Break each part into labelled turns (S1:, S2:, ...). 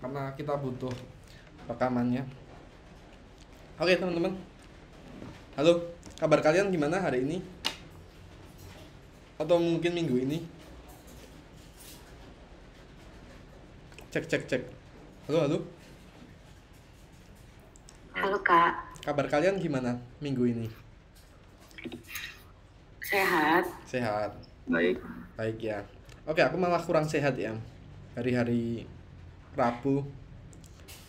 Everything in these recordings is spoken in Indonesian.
S1: karena kita butuh rekamannya. Oke teman-teman, halo, kabar kalian gimana hari ini? Atau mungkin minggu ini? Cek. Halo.
S2: Halo Kak.
S1: Kabar kalian gimana minggu ini?
S2: Sehat.
S1: Baik ya. Oke, aku malah kurang sehat ya. Hari-hari Rabu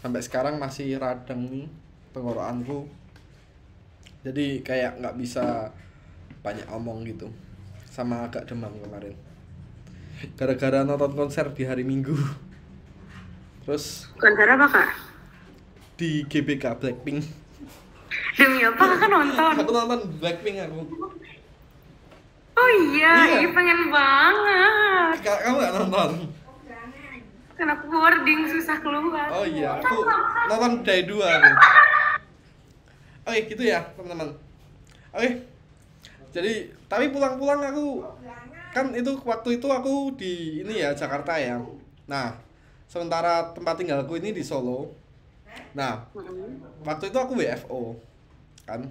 S1: sampai sekarang masih radang nih tenggorokanku. Jadi kayak nggak bisa banyak omong gitu. Sama agak demam kemarin. Gara-gara nonton konser di hari Minggu. Terus
S2: Konser apa Kak?
S1: di GBK Blackpink.
S2: Demi apa Kakak nonton?
S1: Aku nonton Blackpink aku.
S2: Oh iya,
S1: Iya.
S2: pengen banget.
S1: Kamu nggak nonton?
S2: Kan aku boarding susah keluar.
S1: Oh iya, aku nonton dari 2 aku. Oke, gitu ya teman-teman. Oke. Jadi, tapi pulang-pulang aku kan itu waktu itu aku di ini ya Jakarta ya. Nah, sementara tempat tinggalku ini di Solo. Nah, waktu itu aku WFO kan.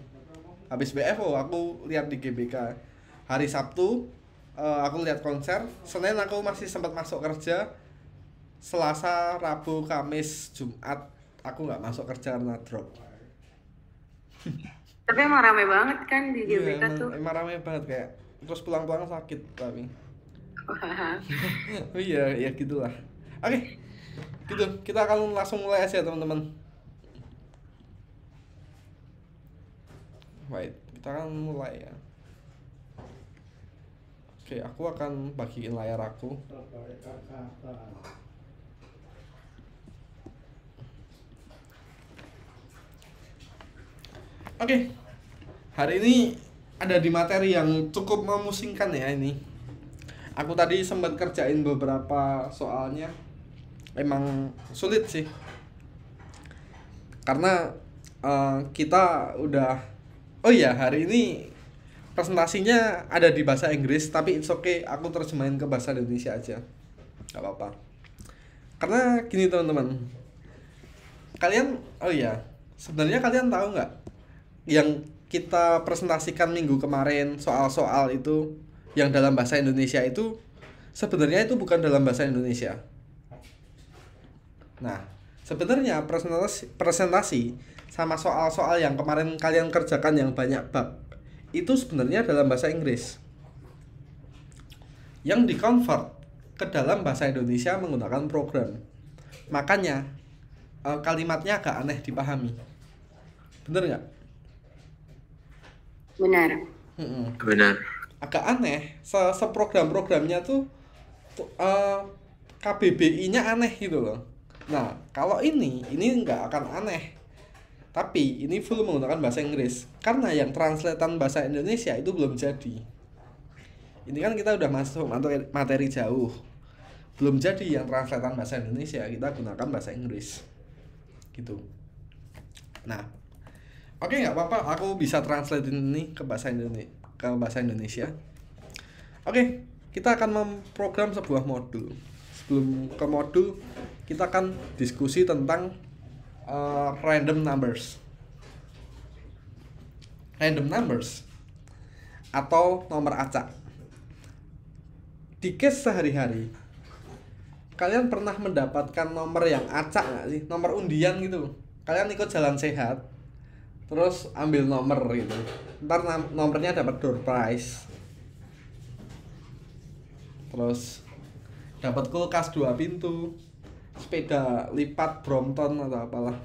S1: Habis WFO aku lihat di GBK. Hari Sabtu aku lihat konser. Senin aku masih sempat masuk kerja. Selasa, Rabu, Kamis, Jumat aku nggak masuk kerja karena drop.
S2: Tapi emang rame banget kan di GBK
S1: Iya,
S2: tuh.
S1: emang ramai banget kayak. Terus pulang-pulang sakit tapi.
S2: Wah.
S1: Oh iya, ya gitulah. Oke, gitu. Kita akan langsung mulai aja teman-teman. Wait, kita akan mulai ya. Oke, aku akan bagiin layar aku. Oke, hari ini ada di materi yang cukup memusingkan ya ini. Aku tadi sempat kerjain beberapa soalnya. Emang sulit sih. Karena kita udah. Oh iya, hari ini presentasinya ada di bahasa Inggris, tapi it's okay, aku terjemahin ke bahasa Indonesia aja. Gak apa-apa. Karena gini teman-teman. Kalian, oh iya, sebenarnya kalian tahu nggak yang kita presentasikan minggu kemarin soal-soal itu yang dalam bahasa Indonesia itu sebenarnya itu bukan dalam bahasa Indonesia. Nah, sebenarnya presentasi sama soal-soal yang kemarin kalian kerjakan yang banyak bab itu sebenarnya dalam bahasa Inggris yang dikonvert ke dalam bahasa Indonesia menggunakan program. Makanya kalimatnya agak aneh dipahami. Bener nggak?
S2: Benar.
S3: Benar.
S1: Agak aneh. Seprogram-programnya tuh KBBI-nya aneh gitu loh. Nah, kalau ini nggak akan aneh. Tapi ini full menggunakan bahasa Inggris. Karena yang translatean bahasa Indonesia itu belum jadi. Ini kan kita udah masuk materi jauh. Belum jadi yang translatean bahasa Indonesia, kita gunakan bahasa Inggris. Gitu. Nah, oke, nggak apa-apa, aku bisa translate ini ke bahasa Indonesia. Oke, kita akan memprogram sebuah modul. Sebelum ke modul, kita akan diskusi tentang random numbers. Random numbers atau nomor acak. Di case sehari-hari, kalian pernah mendapatkan nomor yang acak nggak sih? Nomor undian gitu. Kalian ikut jalan sehat, terus ambil nomor gitu, ntar nomornya dapat door prize, terus dapat kulkas 2 pintu, sepeda lipat Brompton atau apalah,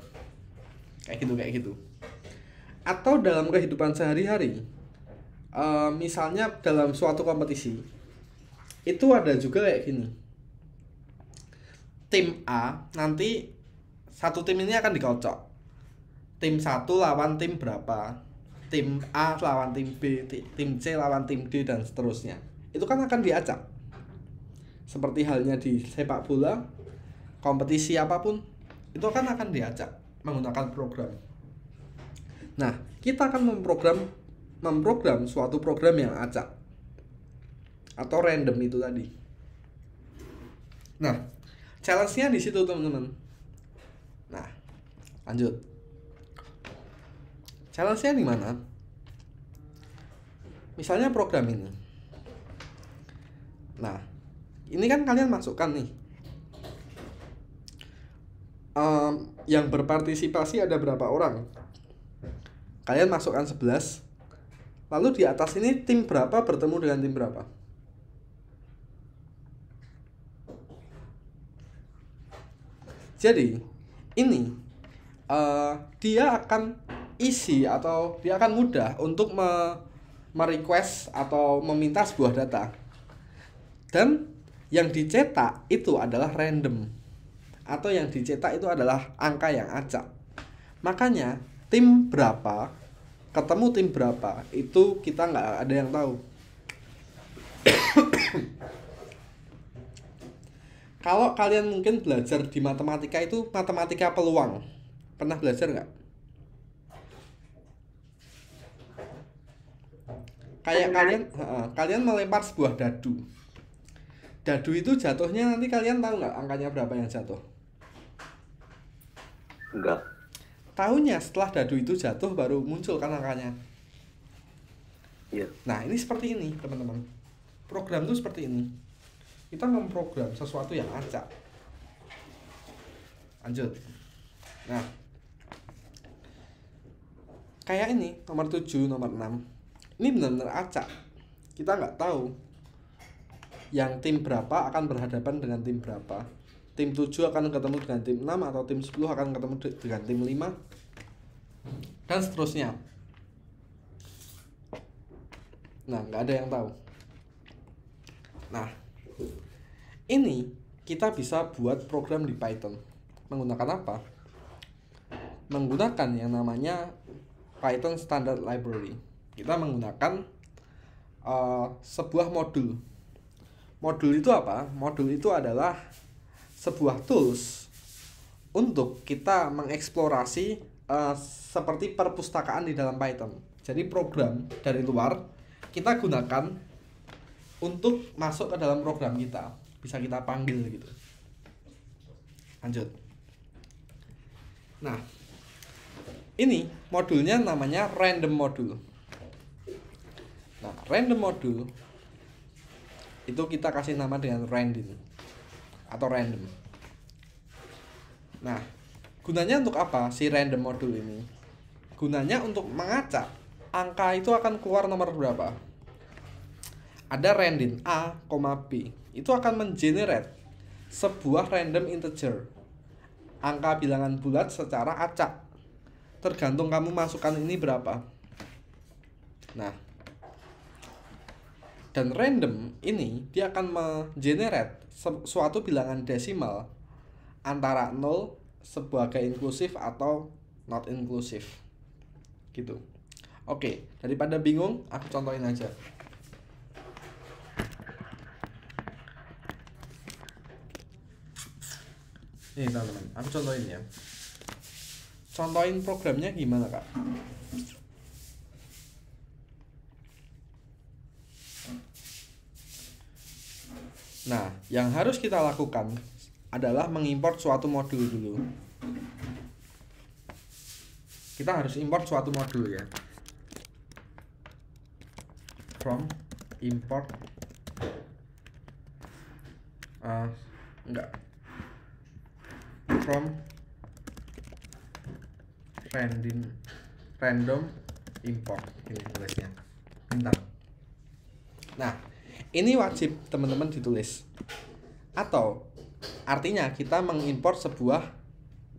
S1: kayak gitu. Atau dalam kehidupan sehari-hari, misalnya dalam suatu kompetisi itu ada juga kayak gini. Tim A nanti satu tim ini akan dikocok. Tim 1 lawan tim berapa, tim A lawan tim B, tim C lawan tim D, dan seterusnya. Itu kan akan diacak. Seperti halnya di sepak bola, kompetisi apapun, itu kan akan diacak menggunakan program. Nah, kita akan memprogram suatu program yang acak atau random itu tadi. Nah, challenge-nya di situ teman-teman. Lanjut. Challenge-nya di mana? Misalnya program ini. Nah, ini kan kalian masukkan nih. Yang berpartisipasi ada berapa orang? Kalian masukkan 11. Lalu di atas ini tim berapa bertemu dengan tim berapa? Jadi ini dia akan isi atau dia akan mudah untuk merequest atau meminta sebuah data. Dan yang dicetak itu adalah random, atau yang dicetak itu adalah angka yang acak. Makanya tim berapa ketemu tim berapa itu kita nggak ada yang tahu. Kalau kalian mungkin belajar di matematika itu matematika peluang, pernah belajar nggak? Kayak kalian melempar sebuah dadu. Dadu itu jatuhnya nanti kalian tahu nggak angkanya berapa yang jatuh?
S3: Enggak.
S1: Tahunya setelah dadu itu jatuh baru muncul kan angkanya.
S3: Iya.
S1: Nah ini seperti ini teman-teman. Program itu seperti ini. Kita memprogram sesuatu yang acak. Lanjut. Nah, kayak ini nomor 7, nomor 6. Ini benar-benar acak. Kita nggak tahu yang tim berapa akan berhadapan dengan tim berapa. Tim 7 akan ketemu dengan tim 6, atau tim 10 akan ketemu dengan tim 5, dan seterusnya. Nah, nggak ada yang tahu. Nah, ini kita bisa buat program di Python. Menggunakan apa? Menggunakan yang namanya Python Standard Library. Kita menggunakan sebuah modul. Modul itu apa? Modul itu adalah sebuah tools untuk kita mengeksplorasi seperti perpustakaan di dalam Python. Jadi program dari luar kita gunakan untuk masuk ke dalam program kita. Bisa kita panggil gitu. Lanjut. Nah, ini modulnya namanya random module. Nah, random module itu kita kasih nama dengan random atau random. Nah, gunanya untuk apa si random module ini? Gunanya untuk mengacak angka itu akan keluar nomor berapa. Ada random A, B. Itu akan mengenerate sebuah random integer, angka bilangan bulat secara acak. Tergantung kamu masukkan ini berapa. Nah, dan random ini dia akan mengenerate suatu bilangan desimal antara 0 sebagai inklusif atau not inklusif. Gitu. Oke, daripada bingung, aku contohin aja. Nih teman-teman, aku contohin ya. Contohin programnya gimana kak? Nah, yang harus kita lakukan adalah mengimport suatu modul dulu. Kita harus import suatu modul ya. From import from random import ini tulisnya. Bentar. Nah, ini wajib teman-teman ditulis. Atau artinya kita mengimport sebuah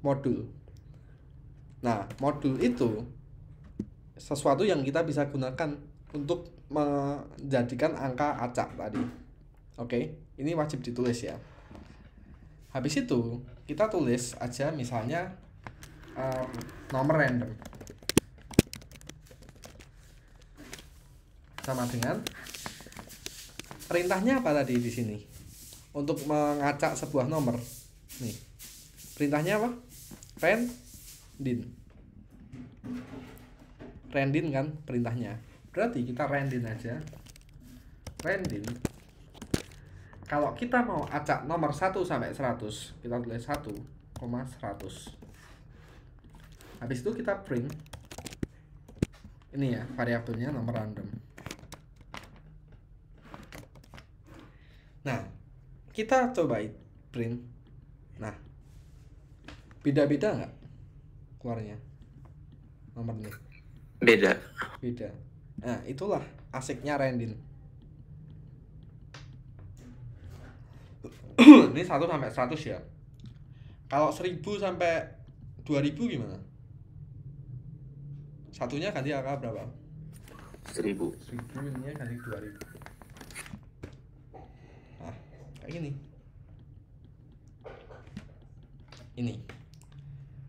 S1: modul. Nah, modul itu sesuatu yang kita bisa gunakan untuk menjadikan angka acak tadi. Oke, ini wajib ditulis ya. Habis itu kita tulis aja misalnya nomor random sama dengan perintahnya apa tadi di sini untuk mengacak sebuah nomor. Nih, perintahnya apa? Randin kan perintahnya. Berarti kita randin aja. Randin. Kalau kita mau acak nomor 1 sampai 100, kita tulis 1,100. Habis itu kita print ini ya, variabelnya nomor random. Nah, kita coba print. Nah, beda-beda nggak keluarnya nomor ini?
S3: Beda.
S1: Beda. Nah, itulah asiknya Rendin. Ini 1 sampai 100 ya. Kalau 1000 sampai 2000 gimana? Satunya ganti angka berapa?
S3: 1000.
S1: 1000 ininya ganti 2000. Nah, kayak gini. Ini.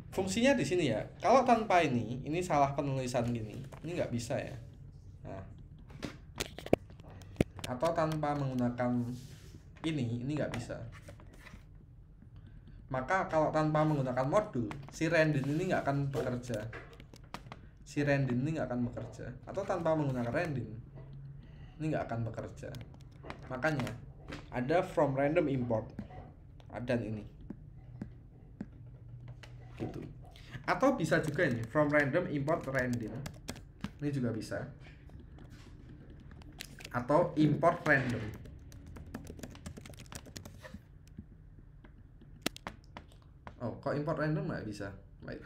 S1: Fungsinya di sini ya. Kalau tanpa ini salah penulisan gini. Ini nggak bisa ya. Nah. Atau tanpa menggunakan ini nggak bisa. Maka kalau tanpa menggunakan modul, si Rendin ini nggak akan bekerja. Atau tanpa menggunakan Rendin, ini nggak akan bekerja. Makanya ada from random import, ada ini, gitu. Atau bisa juga ini from random import Rendin, ini juga bisa. Atau import random. Oh, kok import random nggak bisa? Wait.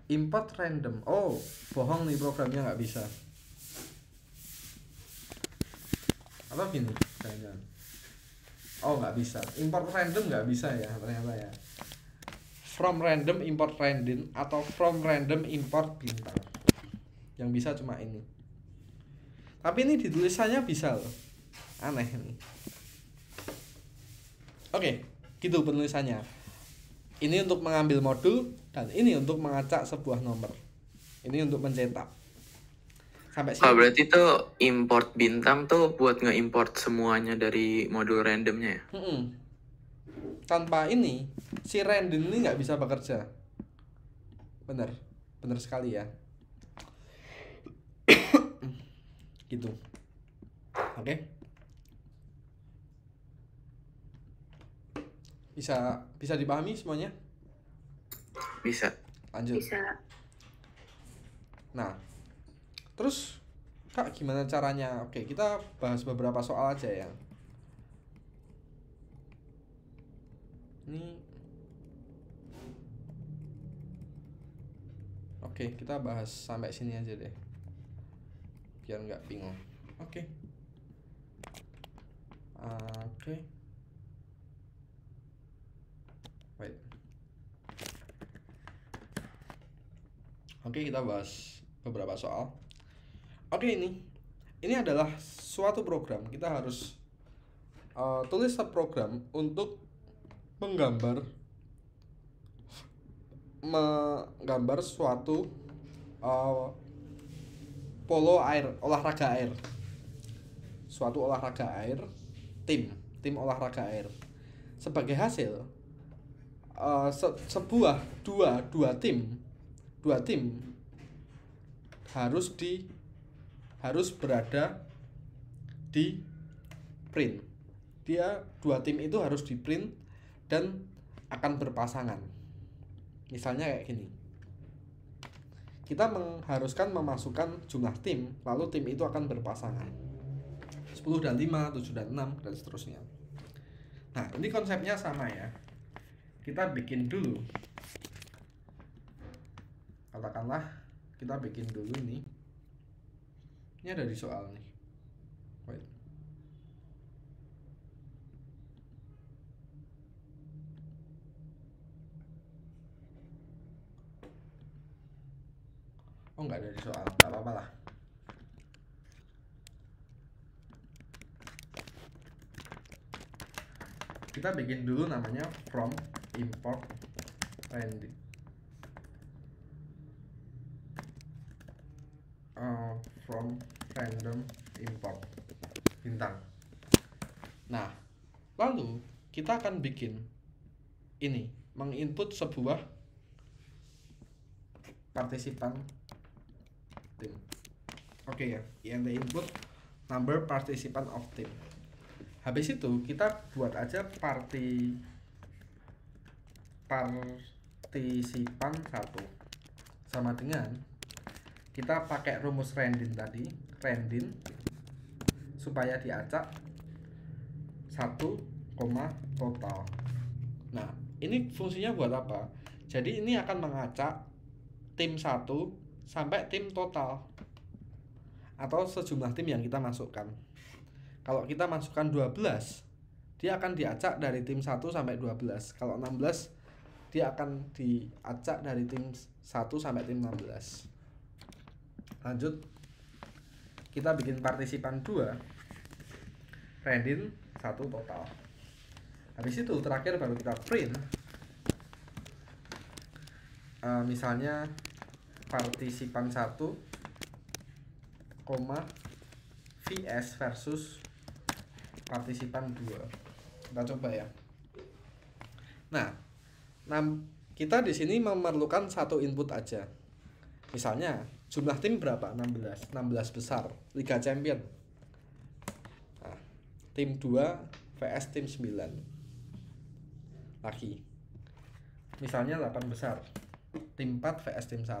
S1: Import random. Oh, bohong nih, programnya nggak bisa. Atau gini, jangan. Oh, nggak bisa. Import random nggak bisa ya, ternyata ya. From random import Rendin atau from random import bintang. Yang bisa cuma ini. Tapi ini di tulisannya bisa loh. Aneh nih. Oke, gitu penulisannya. Ini untuk mengambil modul dan ini untuk mengacak sebuah nomor. Ini untuk mencetak. Sampai sini.
S3: Oh, berarti tuh import bintang tuh buat nge-import semuanya dari modul randomnya ya?
S1: Tanpa ini, si Rendin ini nggak bisa bekerja. Bener sekali ya. Gitu. Oke. Bisa dipahami semuanya?
S3: Bisa.
S1: Lanjut.
S2: Bisa.
S1: Nah, terus Kak gimana caranya? Oke, kita bahas beberapa soal aja ya. Ini Oke, kita bahas sampai sini aja deh. Biar nggak bingung. Oke. Wait. Oke, kita bahas beberapa soal. Oke, ini adalah suatu program. Kita harus tulis subprogram untuk menggambar suatu polo air, olahraga air. Suatu olahraga air, tim olahraga air. Sebagai hasil sebuah dua tim harus berada di print. Dua tim itu harus di print dan akan berpasangan. Misalnya kayak gini. Kita mengharuskan memasukkan jumlah tim, lalu tim itu akan berpasangan. 10 dan 5, 7 dan 6 dan seterusnya. Nah, ini konsepnya sama ya. Kita bikin dulu. Katakanlah kita bikin dulu ini. Ini ada di soal nih. Wait. Oh, nggak ada di soal, nggak apa-apa lah. Kita bikin dulu namanya from import Rendin. From random import bintang. Nah, lalu kita akan bikin ini, menginput sebuah partisipan tim. Oke ya, int input number participant of team. Habis itu kita buat aja partisipan 1 sama dengan kita pakai rumus Rendin tadi, Rendin supaya diacak 1, total. Nah, ini fungsinya buat apa? Jadi ini akan mengacak tim 1 sampai tim total atau sejumlah tim yang kita masukkan. Kalau kita masukkan 12, dia akan diacak dari tim 1 sampai 12. Kalau 16, dia akan diacak dari tim 1 sampai tim 16. Lanjut, kita bikin partisipan 2, Rendin 1 total. Habis itu terakhir baru kita print misalnya partisipan 1, VS versus partisipan 2. Kita coba ya. Nah, kita di sini memerlukan satu input aja. Misalnya jumlah tim berapa? 16 besar, Liga Champion. Nah, tim 2 vs tim 9 lagi. Misalnya 8 besar, tim 4 vs tim 1.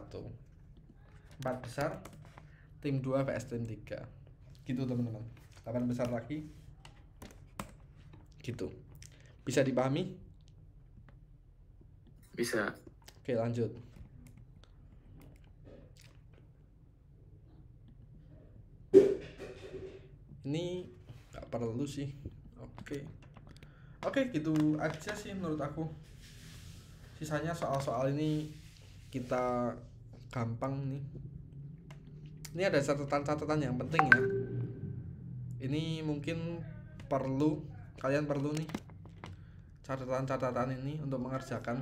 S1: 4 besar, tim 2 vs tim 3. Gitu teman-teman. 8 besar lagi. Gitu. Bisa dipahami?
S3: Bisa.
S1: Oke, lanjut. Ini nggak perlu sih. Oke, gitu aja sih menurut aku. Sisanya soal-soal ini kita gampang nih. Ini ada catatan-catatan yang penting ya. Ini mungkin kalian perlu nih catatan-catatan ini untuk mengerjakan.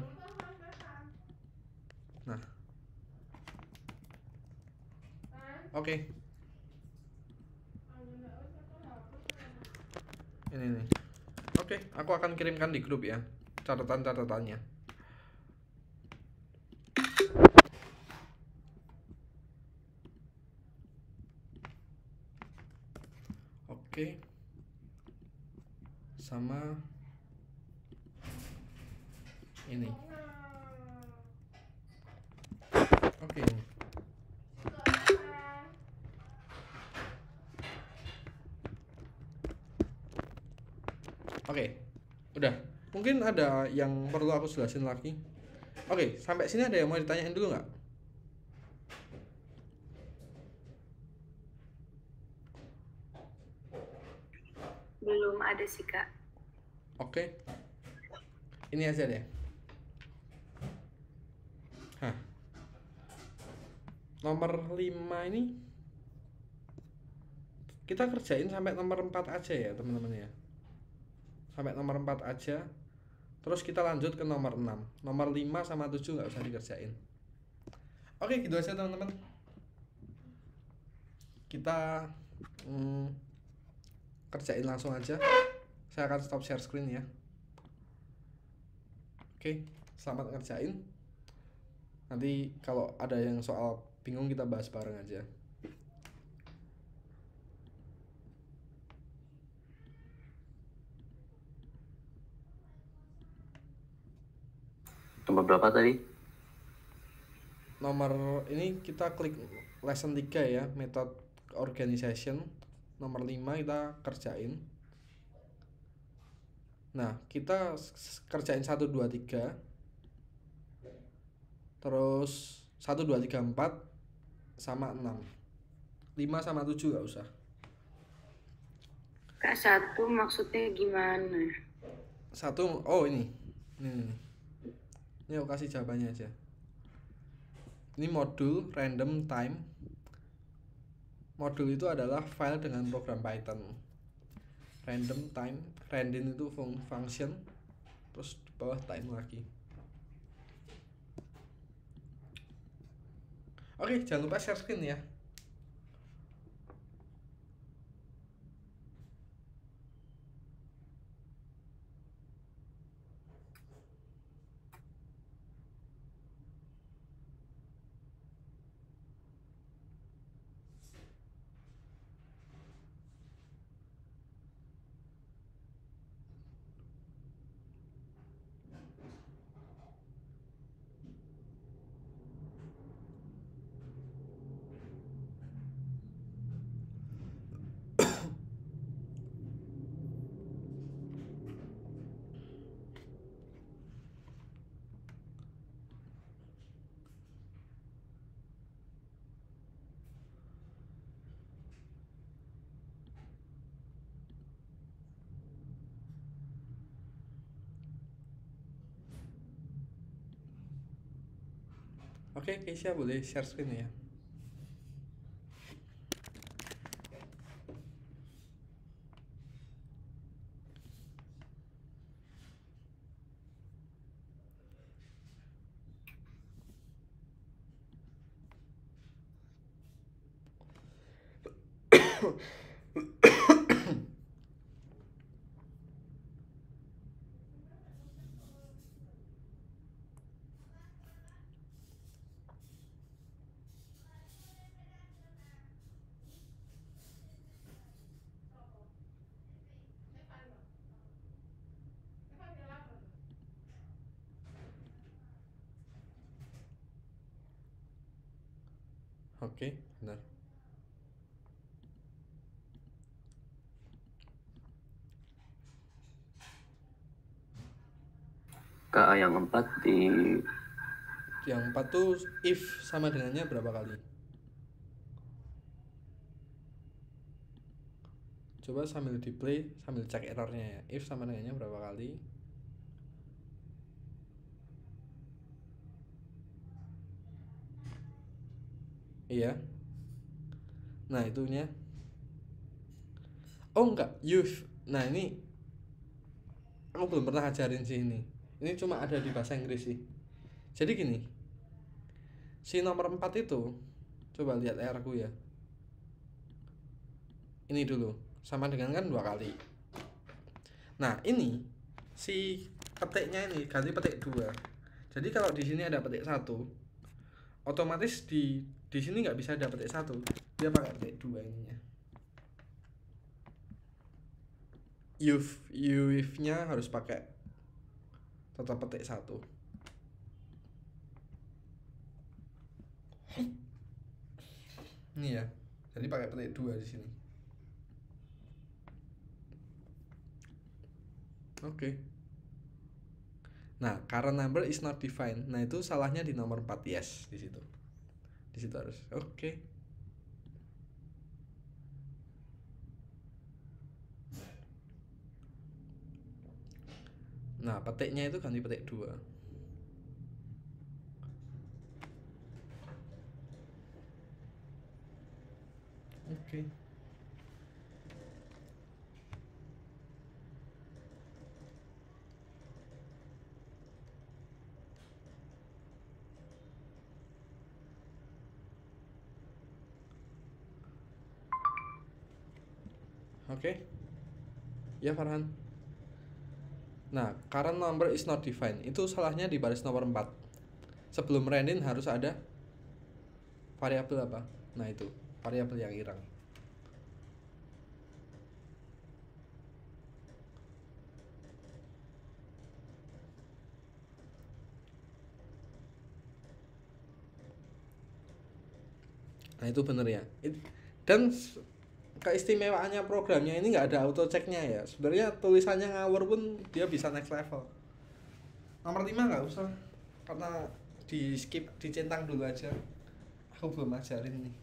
S1: Nah, oke. Ini nih. Oke, aku akan kirimkan di grup ya catatan-catatannya. Oke. Sama ini. Oke. Oke, udah. Mungkin ada yang perlu aku jelasin lagi. Oke, sampai sini ada yang mau ditanyain dulu nggak?
S2: Belum ada sih, Kak.
S1: Oke. Ini aja deh. Nomor 5 ini kita kerjain sampai nomor 4 aja ya teman-teman ya. Sampai nomor 4 aja. Terus kita lanjut ke nomor 6. Nomor 5 sama 7 nggak usah dikerjain. Oke, gitu aja teman-teman. Kita kerjain langsung aja. Saya akan stop share screen ya. Oke, selamat ngerjain. Nanti kalau ada yang soal bingung kita bahas bareng aja.
S3: Nomor berapa tadi?
S1: Nomor ini kita klik lesson 3 ya, method organization. Nomor 5 kita kerjain. Nah, kita kerjain 1, 2, 3. Terus 1, 2, 3, 4 sama 6. 5 sama 7 gak usah.
S2: Kak, 1 maksudnya gimana?
S1: 1, oh ini. Ini aku kasih jawabannya aja. Ini modul random time. Modul itu adalah file dengan program Python. Random time, random itu function, terus di bawah time lagi. Oke, jangan lupa share screen ya. Oke, Keisha boleh share screen ya. Oke, benar.
S4: KA yang 4 di
S1: Yang 4 tuh if sama dengannya berapa kali? Coba sambil di play, sambil cek errornya ya. If sama dengannya berapa kali? Iya. Nah, itunya. Oh enggak, if. Nah, ini aku belum pernah ajarin sih ini. Ini cuma ada di bahasa Inggris sih. Jadi gini. Si nomor 4 itu, coba lihat errorku ya. Ini dulu, sama dengan kan 2 kali. Nah, ini si petiknya ini ganti petik 2. Jadi kalau di sini ada petik 1, otomatis di sini nggak bisa ada petik 1. Dia pakai petik 2 ininya. If-nya harus pakai tetap petik 1. Ini ya. Jadi pakai petik 2 di sini. Oke. Nah, current number is not defined. Nah, itu salahnya di nomor 4, yes, di situ. Di situ harus. Oke. Nah, petiknya itu ganti petik 2. Oke. Oke. Ya, Farhan. Nah, current number is not defined. Itu salahnya di baris nomor 4. Sebelum random harus ada variabel apa? Nah, itu variabel yang hilang. Nah, itu bener ya. Dan keistimewaannya programnya ini nggak ada auto checknya ya. Sebenarnya tulisannya ngawur pun dia bisa next level. Nomor 5 nggak usah, karena di skip, dicentang dulu aja. Aku belum ajarin nih.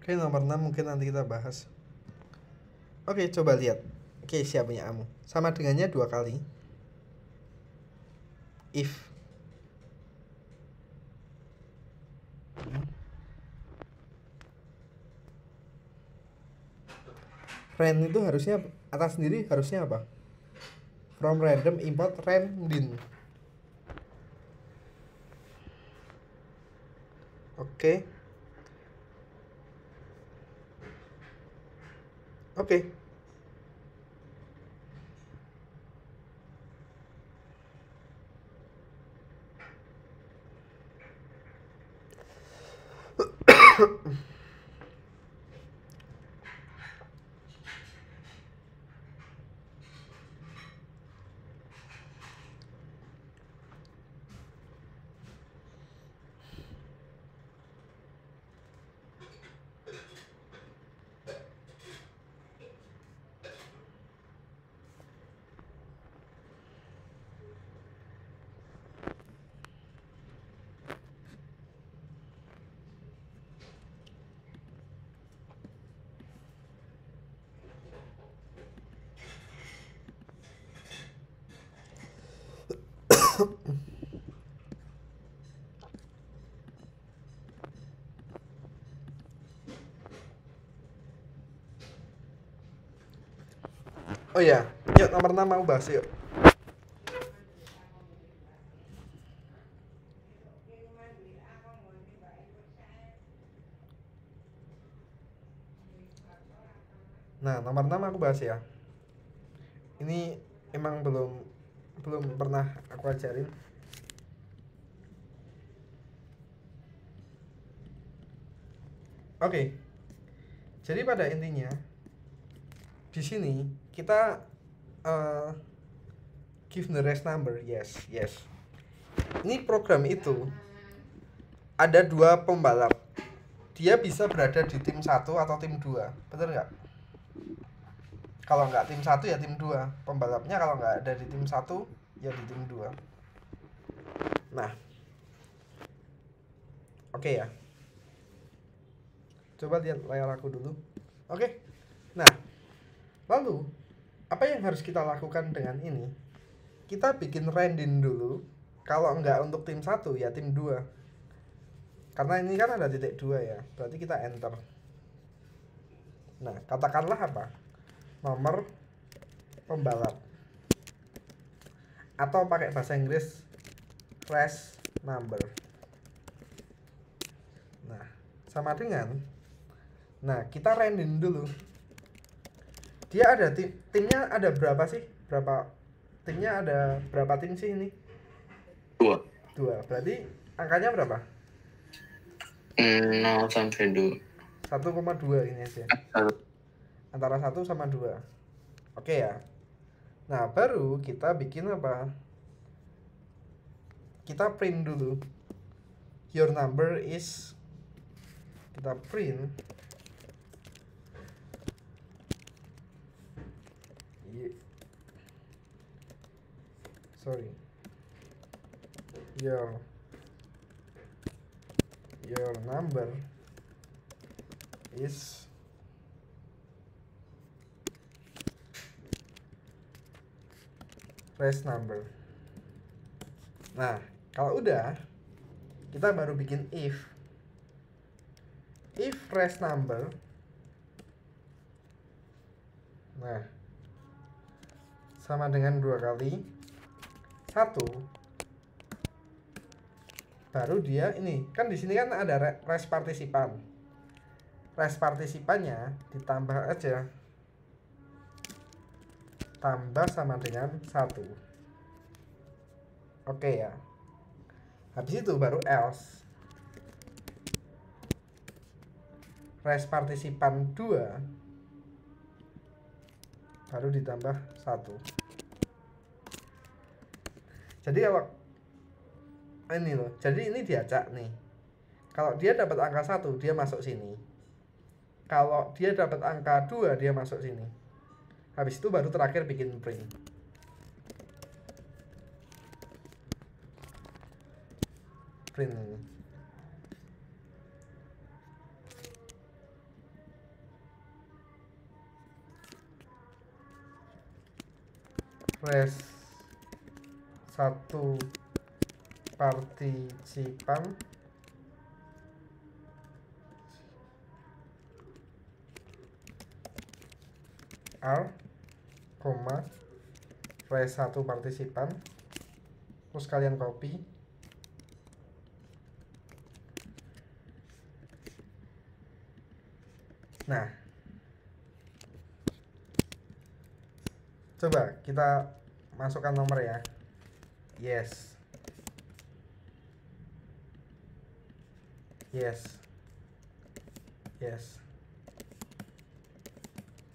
S1: Oke, nomor 6 mungkin nanti kita bahas. Oke, coba lihat. Oke, siapa punya kamu? Sama dengannya 2 kali. If rand itu harusnya atas sendiri harusnya apa? From random import randin. Oke. Oke. Oh iya, yuk nomor 6 mau bahas yuk. Nah, nomor 6 aku bahas ya. Ini emang belum pernah aku ajarin. Oke. Jadi pada intinya di sini kita give the race number. Yes. Ini program itu ada 2 pembalap. Dia bisa berada di tim 1 atau tim 2. Betul nggak? Kalau nggak tim 1 ya tim 2. Pembalapnya kalau nggak ada di tim 1 ya di tim 2. Nah, oke ya. Coba lihat layar aku dulu. Oke. Nah, lalu apa yang harus kita lakukan dengan ini? Kita bikin random dulu. Kalau nggak untuk tim 1 ya tim 2. Karena ini kan ada titik 2 ya. Berarti kita enter. Nah, katakanlah apa? Nomor pembalap. Atau pakai bahasa Inggris race number. Nah, sama dengan kita random dulu. Dia ada timnya ada berapa sih? Timnya ada berapa tim sih ini?
S3: 2.
S1: Berarti angkanya berapa?
S3: 0 sampai 2.
S1: 1,2 ini aja. Antara 1 sama 2. Oke ya. Nah, baru kita bikin apa? Kita print dulu. Your number is, kita print your number is race number. Nah, kalau udah kita baru bikin if race number. Nah, sama dengan 2 kali 1. Baru dia ini kan di sini kan ada race partisipan. Race partisipannya ditambah aja. Tambah sama dengan 1. Oke ya. Habis itu baru else. Race partisipan 2 baru ditambah 1. Jadi kalau ini loh, jadi ini diacak nih. Kalau dia dapat angka 1, dia masuk sini. Kalau dia dapat angka 2, dia masuk sini. Habis itu baru terakhir bikin print. Print ini. Race 1 partisipan R, race 1 partisipan, terus kalian copy. Nah, coba kita masukkan nomor ya. Yes.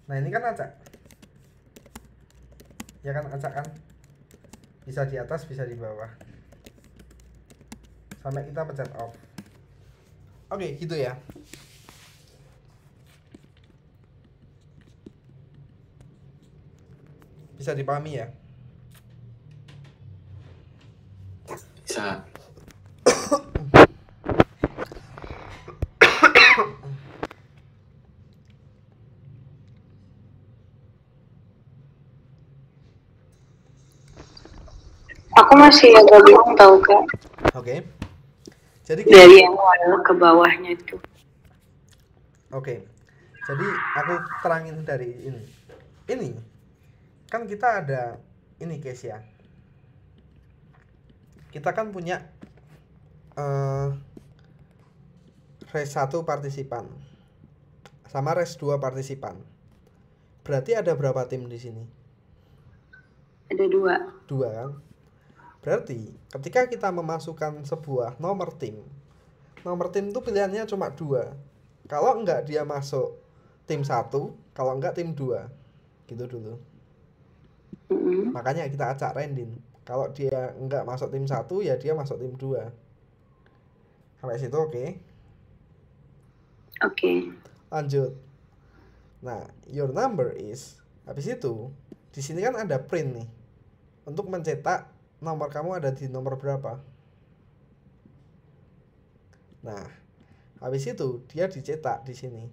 S1: Nah, ini kan acak. Ya kan acak kan? Bisa di atas, bisa di bawah. Sampai kita pencet off. Oke, gitu ya. Bisa dipahami ya?
S3: Bisa.
S2: Aku masih agak bingung tahu Kak.
S1: Oke. Jadi
S2: Dari yang awal ke bawahnya itu.
S1: Oke. Jadi aku terangin dari ini. Ini kan kita ada ini guys ya. Kita kan punya race 1 partisipan sama race 2 partisipan. Berarti ada berapa tim di sini?
S2: Ada 2.
S1: 2 kan? Berarti ketika kita memasukkan sebuah nomor tim itu pilihannya cuma 2. Kalau enggak dia masuk tim 1, kalau enggak tim 2. Gitu dulu. Makanya kita acak random. Kalau dia enggak masuk tim 1 ya dia masuk tim 2. Sampai situ oke?
S2: Oke.
S1: Lanjut. Nah, your number is, habis itu di sini kan ada print nih. Untuk mencetak nomor kamu ada di nomor berapa. Nah, habis itu dia dicetak di sini.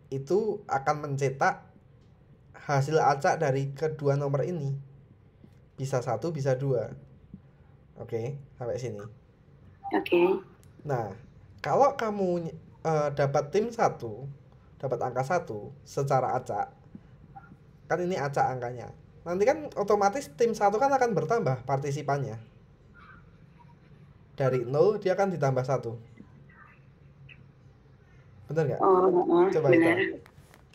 S1: Itu akan mencetak hasil acak dari kedua nomor ini. Bisa 1, bisa 2. Oke, sampai sini.
S2: Oke.
S1: Nah, kalau kamu dapat tim 1, dapat angka 1 secara acak, kan ini acak angkanya. Nanti kan otomatis tim 1 kan akan bertambah partisipannya. Dari 0 dia akan ditambah 1. Bener nggak? Coba
S2: benar.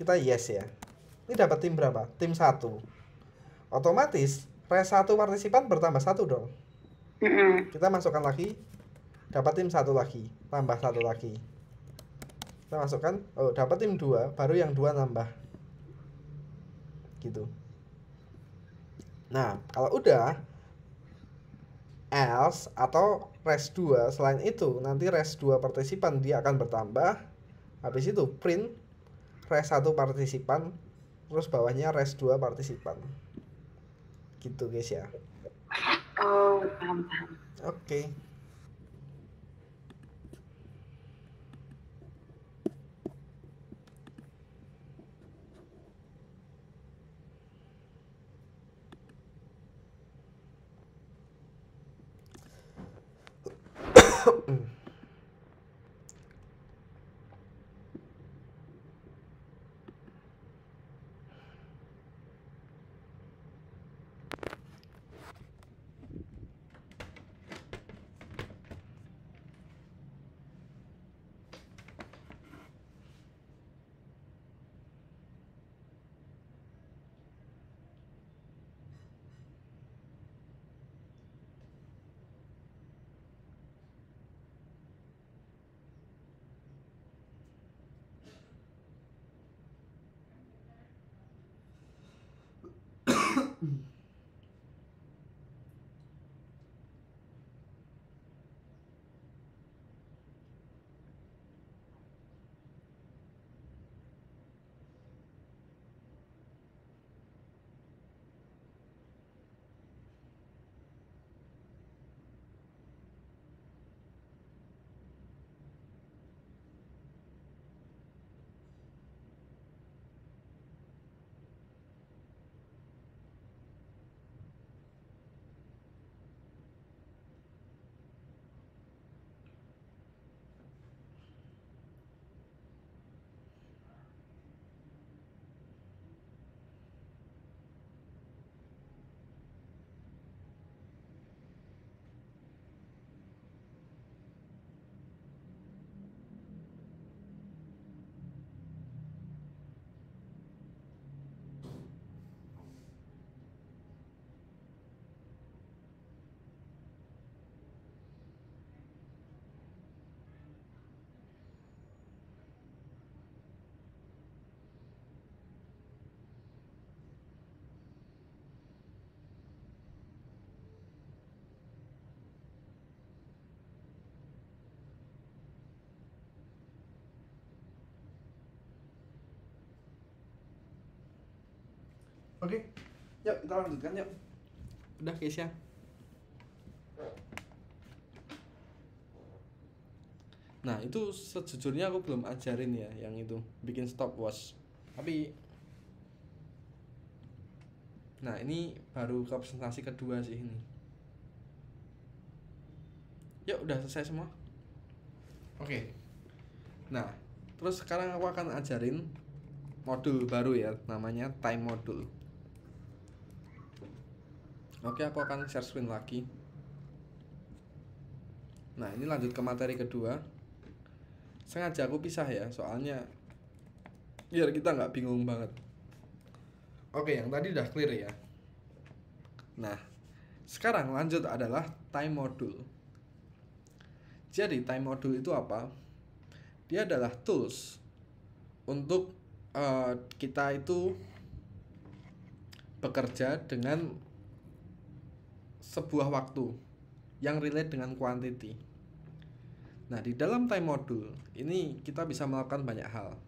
S1: kita yes ya. Ini dapat tim berapa? Tim 1. Otomatis race 1 partisipan bertambah 1 dong. Kita masukkan lagi, dapat tim 1 lagi, tambah 1 lagi. Kita masukkan, dapat tim 2, baru yang 2 nambah. Gitu. Nah, kalau udah else atau race 2, selain itu nanti race 2 partisipan dia akan bertambah. Habis itu print race 1 partisipan, terus bawahnya race 2 partisipan. Gitu guys ya.
S2: Oh, paham.
S1: Oke. Oke, yuk kita lanjutkan yuk. Udah guys ya. Nah itu sejujurnya aku belum ajarin ya yang itu bikin stopwatch. Tapi Nah, ini baru ke presentasi kedua sih ini. Yuk, udah selesai semua. Oke. Nah, terus sekarang aku akan ajarin modul baru ya, namanya time module. Oke, aku akan share screen lagi. Nah, ini lanjut ke materi kedua. Sengaja aku pisah ya, soalnya biar kita nggak bingung banget. Oke, yang tadi udah clear ya. Nah, sekarang lanjut adalah time module. Jadi time module itu apa? Dia adalah tools untuk kita itu bekerja dengan sebuah waktu yang relate dengan quantity. Nah, di dalam time module ini kita bisa melakukan banyak hal.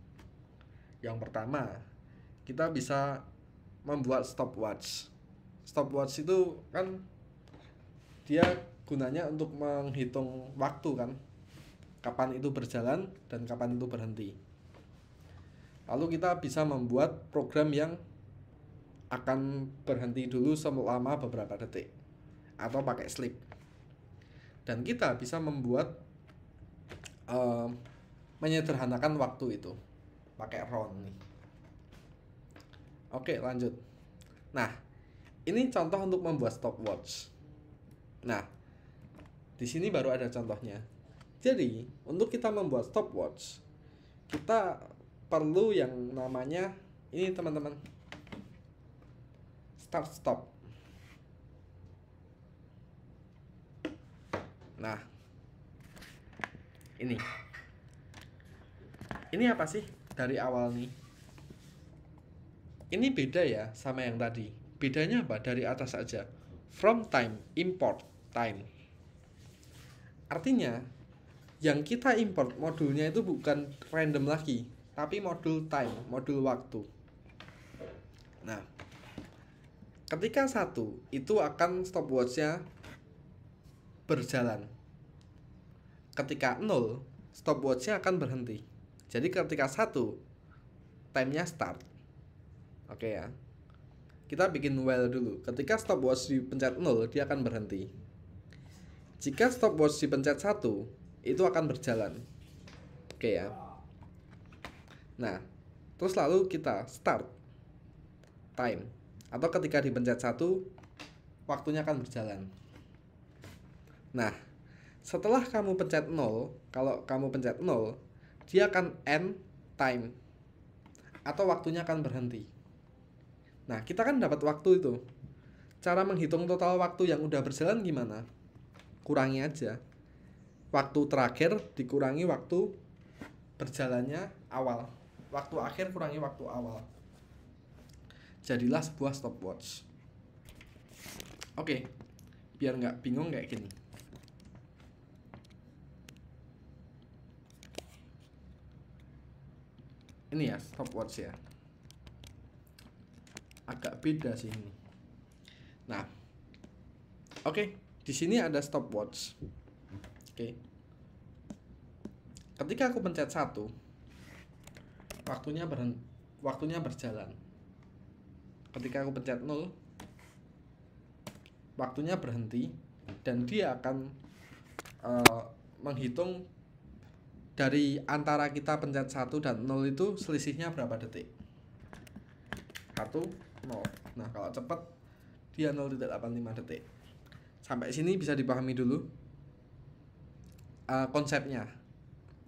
S1: Yang pertama, kita bisa membuat stopwatch. Stopwatch itu kan dia gunanya untuk menghitung waktu kan, kapan itu berjalan dan kapan itu berhenti. Lalu kita bisa membuat program yang akan berhenti dulu selama beberapa detik atau pakai sleep. Dan kita bisa membuat menyederhanakan waktu itu pakai round nih. Oke, lanjut. Nah, ini contoh untuk membuat stopwatch. Nah, di sini baru ada contohnya. Jadi, untuk kita membuat stopwatch, kita perlu yang namanya ini teman-teman, start stop. Nah, ini apa sih dari awal nih? Ini beda ya sama yang tadi. Bedanya apa? Dari atas aja. From time, import time. Artinya, yang kita import modulnya itu bukan random lagi, tapi modul time, modul waktu. Nah, ketika 1 itu akan stopwatch-nya berjalan. Ketika 0, stopwatch-nya akan berhenti. Jadi ketika 1, time-nya start. Oke ya. Kita bikin while dulu. Ketika stopwatch dipencet 0, dia akan berhenti. Jika stopwatch dipencet 1, itu akan berjalan. Oke ya. Nah, terus lalu kita start time. Atau ketika dipencet 1, waktunya akan berjalan. Nah, setelah kamu pencet 0, kalau kamu pencet 0, dia akan end time. Atau waktunya akan berhenti. Nah, kita kan dapat waktu itu. Cara menghitung total waktu yang udah berjalan gimana? Kurangi aja. Waktu terakhir dikurangi waktu berjalannya awal. Waktu akhir kurangi waktu awal. Jadilah sebuah stopwatch. Oke, biar nggak bingung kayak gini. Ini ya stopwatch ya. Agak beda sih ini. Nah, oke, di sini ada stopwatch. Oke. Ketika aku pencet 1, waktunya berjalan. Ketika aku pencet 0, waktunya berhenti dan dia akan menghitung dari antara kita pencet 1 dan 0 itu selisihnya berapa detik. 1, 0. Nah, kalau cepat dia 0,85 detik. Sampai sini bisa dipahami dulu konsepnya.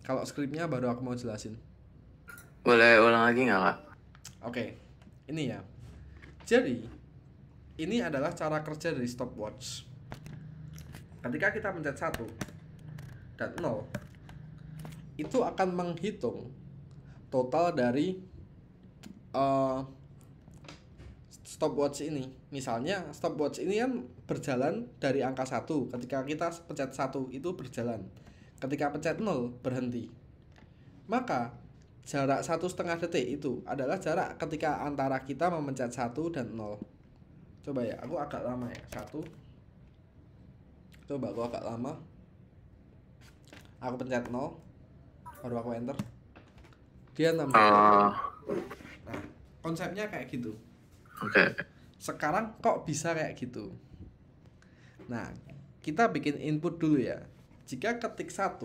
S1: Kalau skripnya baru aku mau jelasin.
S3: Boleh ulang lagi nggak, Kak?
S1: Oke, ini ya. Jadi, ini adalah cara kerja dari stopwatch. Ketika kita pencet 1 dan 0, itu akan menghitung total dari stopwatch ini. Misalnya stopwatch ini kan berjalan dari angka 1. Ketika kita pencet 1 itu berjalan. Ketika pencet 0 berhenti. Maka jarak 1,5 detik itu adalah jarak ketika antara kita memencet 1 dan 0. Coba ya, aku agak lama ya. 1. Coba aku agak lama. Aku pencet 0, baru aku enter. Dia 6 detik. Nah, konsepnya kayak gitu.
S3: Oke.
S1: sekarang kok bisa kayak gitu? Nah, kita bikin input dulu ya. Jika ketik 1,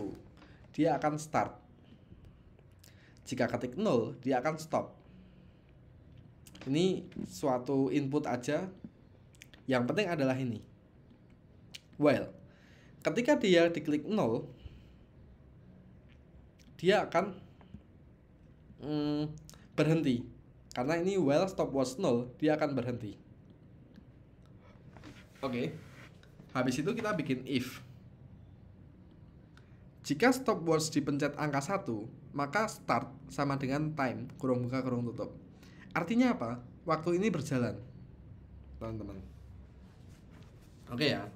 S1: dia akan start. Jika ketik 0, dia akan stop. Ini suatu input aja. Yang penting adalah ini. While ketika dia diklik 0, dia akan berhenti. Karena ini while stopwatch 0, dia akan berhenti. Oke. Habis itu kita bikin if. Jika stopwatch dipencet angka 1, maka start sama dengan time, kurung buka kurung tutup. Artinya apa? Waktu ini berjalan, teman-teman. Oke ya.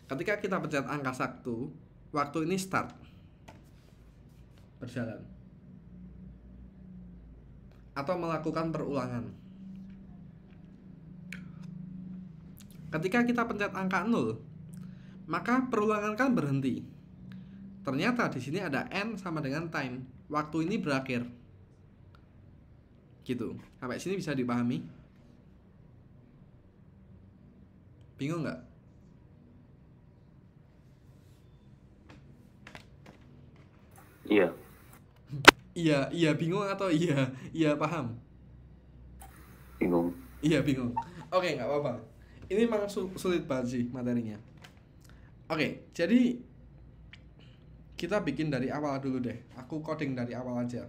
S1: Ketika kita pencet angka 1, waktu ini start, berjalan, atau melakukan perulangan. Ketika kita pencet angka 0, maka perulangan kan berhenti. Ternyata di sini ada n sama dengan time. Waktu ini berakhir. Gitu. Sampai sini bisa dipahami? Bingung nggak?
S4: Iya.
S1: Iya bingung atau iya paham?
S4: Bingung.
S1: Iya bingung. Oke, nggak apa-apa. Ini memang sulit banget sih materinya. Oke, jadi kita bikin dari awal dulu deh. Aku coding dari awal aja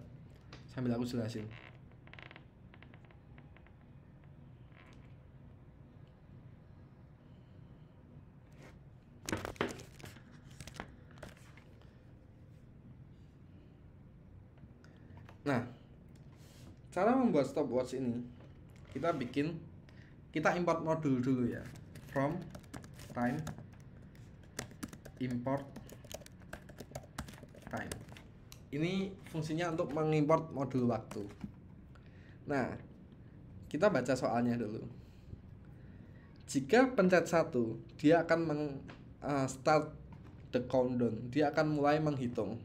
S1: sambil aku jelasin. Nah, cara membuat stopwatch ini kita import modul dulu ya. From time import time. Ini fungsinya untuk mengimport modul waktu. Nah, kita baca soalnya dulu. Jika pencet 1, dia akan start the countdown. Dia akan mulai menghitung.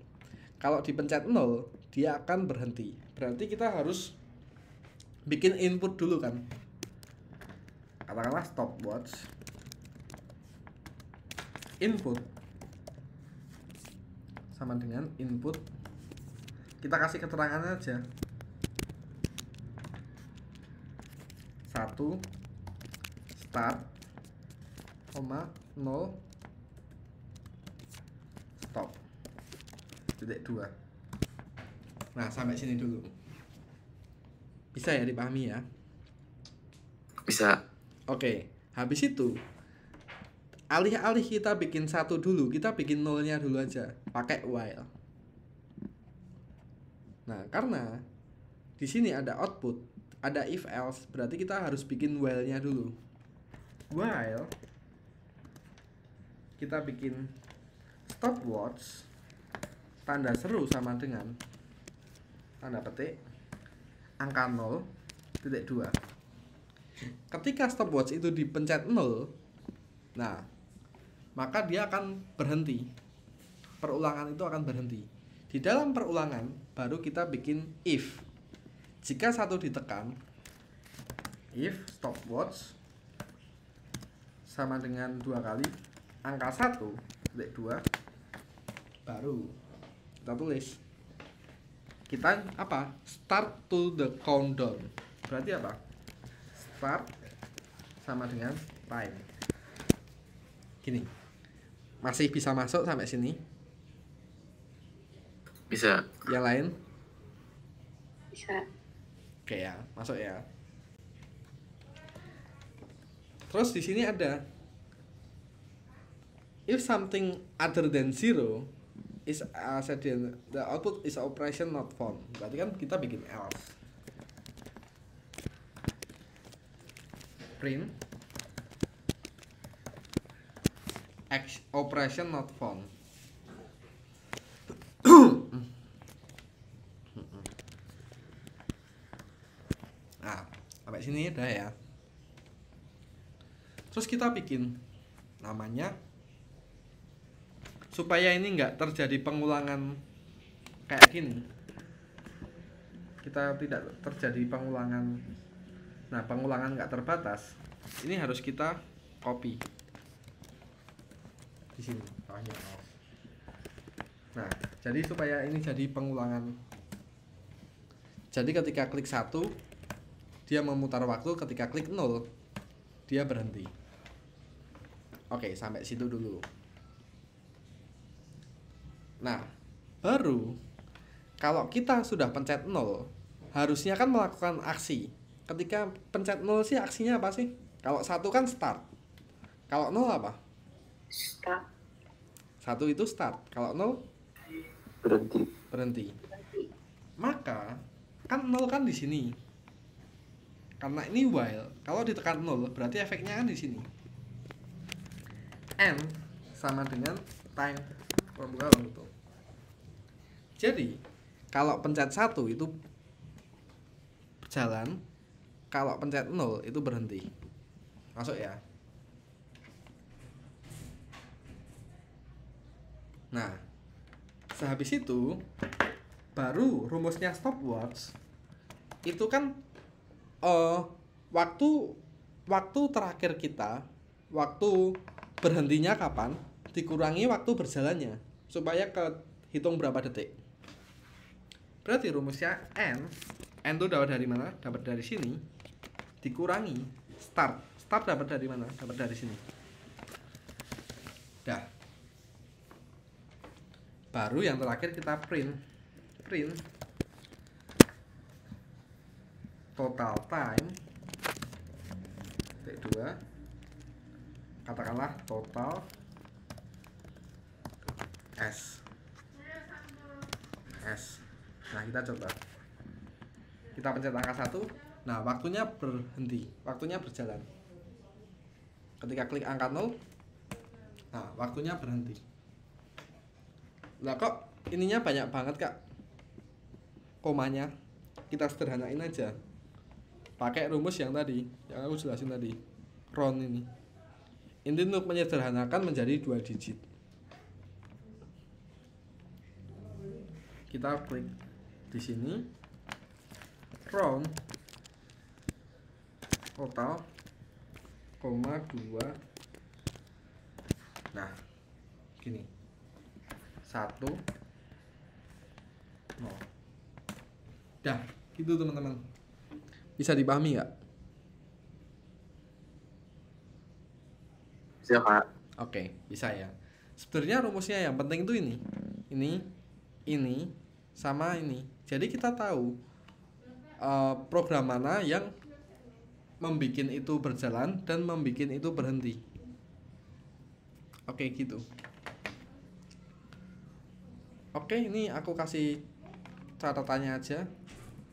S1: Kalau dipencet 0, dia akan berhenti. Berarti kita harus bikin input dulu kan. Katakanlah stopwatch input sama dengan input, kita kasih keterangan aja 1 start, 0 stop, titik 2. Nah, sampai sini dulu. Bisa ya dipahami ya?
S3: Bisa.
S1: Oke, habis itu alih-alih kita bikin 1 dulu, kita bikin 0-nya dulu aja, pakai while. Nah, karena di sini ada output, ada if else, berarti kita harus bikin while-nya dulu. While kita bikin stopwatch tanda seru sama dengan tanda petik angka 0.2. Ketika stopwatch itu dipencet 0, nah, maka dia akan berhenti. Perulangan itu akan berhenti. Di dalam perulangan baru kita bikin if. Jika 1 ditekan, if stopwatch sama dengan 2 kali angka 1.2, baru kita tulis. Kita apa? Start to the countdown. Berarti apa? Start sama dengan time. Gini. Masih bisa masuk sampai sini?
S3: Bisa.
S1: Yang lain?
S2: Bisa.
S1: Oke ya, masuk ya. Terus di sini ada if something other than 0 is the output is operation not found. Berarti kan kita bikin else. Print operation not found. Nah, sampai sini udah ya. Terus kita bikin namanya supaya ini nggak terjadi pengulangan kayak gini. Kita tidak terjadi pengulangan. Nah, pengulangan nggak terbatas. ini harus kita copy di sini. Nah, jadi supaya ini jadi pengulangan. Jadi ketika klik 1 dia memutar waktu, ketika klik 0 dia berhenti. Oke, sampai situ dulu. Nah, baru kalau kita sudah pencet 0, harusnya kan melakukan aksi. Ketika pencet 0 sih aksinya apa sih? Kalau 1 kan start. Kalau 0 apa?
S2: Stop.
S1: 1 itu start. Kalau 0 berhenti. Maka kan 0 kan di sini. Karena ini while, kalau ditekan 0 berarti efeknya kan di sini. N sama dengan time. Gitu. Jadi kalau pencet 1 itu berjalan, kalau pencet 0 itu berhenti. Masuk ya. Nah, sehabis itu baru rumusnya stopwatch itu kan waktu terakhir kita, waktu berhentinya kapan dikurangi waktu berjalannya supaya kehitung berapa detik. Berarti rumusnya n itu dapat dari mana? Dapat dari sini dikurangi start dapat dari mana? Dapat dari sini. Dah. Baru yang terakhir kita print total time T2, katakanlah total S. Nah, kita coba. Kita pencet angka 1. Nah, waktunya berhenti, waktunya berjalan. Ketika klik angka 0, nah, waktunya berhenti. Lah kok ininya banyak banget, Kak? Komanya. Kita sederhanain aja. Pakai rumus yang tadi, yang aku jelasin tadi. Round ini. Ini untuk menyederhanakan menjadi 2 digit. Kita klik di sini. Round total, koma 2. Nah, gini. 1 0. Dah, gitu teman-teman. Bisa dipahami nggak?
S3: Bisa, Kak.
S1: Oke, bisa ya. Sebenarnya rumusnya yang penting itu ini, sama ini. Jadi kita tahu program mana yang membuat itu berjalan dan membuat itu berhenti. Oke, gitu. Oke, ini aku kasih catatannya aja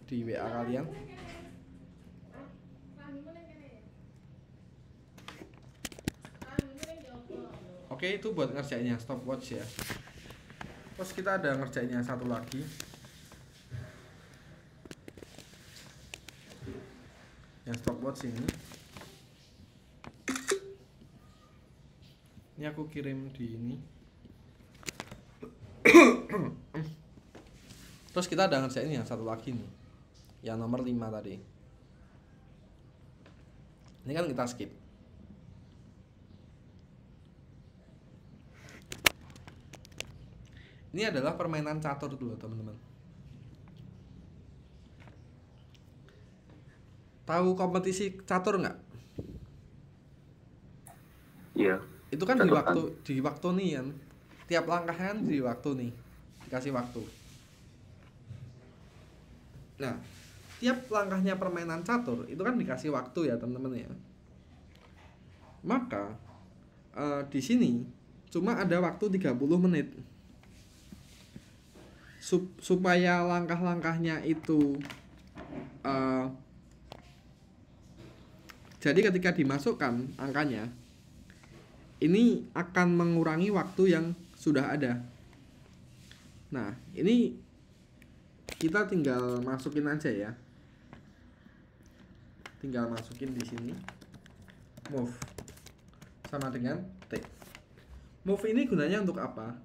S1: di WA kalian. Oke, itu buat ngerjainnya stopwatch ya. Terus kita ada ngerjainnya satu lagi. Yang stopwatch ini. Ini aku kirim di ini. Terus kita ada ngerjain yang satu lagi nih, yang nomor 5 tadi. Ini kan kita skip. Ini adalah permainan catur dulu teman-teman. Tahu kompetisi catur nggak?
S4: Iya.
S1: Itu kan di waktu nih kan. Tiap langkah kan di waktu nih. Dikasih waktu. Nah, tiap langkahnya permainan catur itu kan dikasih waktu ya teman-teman ya. Maka di sini cuma ada waktu 30 menit. Supaya langkah-langkahnya itu jadi ketika dimasukkan angkanya ini akan mengurangi waktu yang sudah ada. Nah, ini kita tinggal masukin aja ya. Tinggal masukin di sini. Move sama dengan T. Move ini gunanya untuk apa?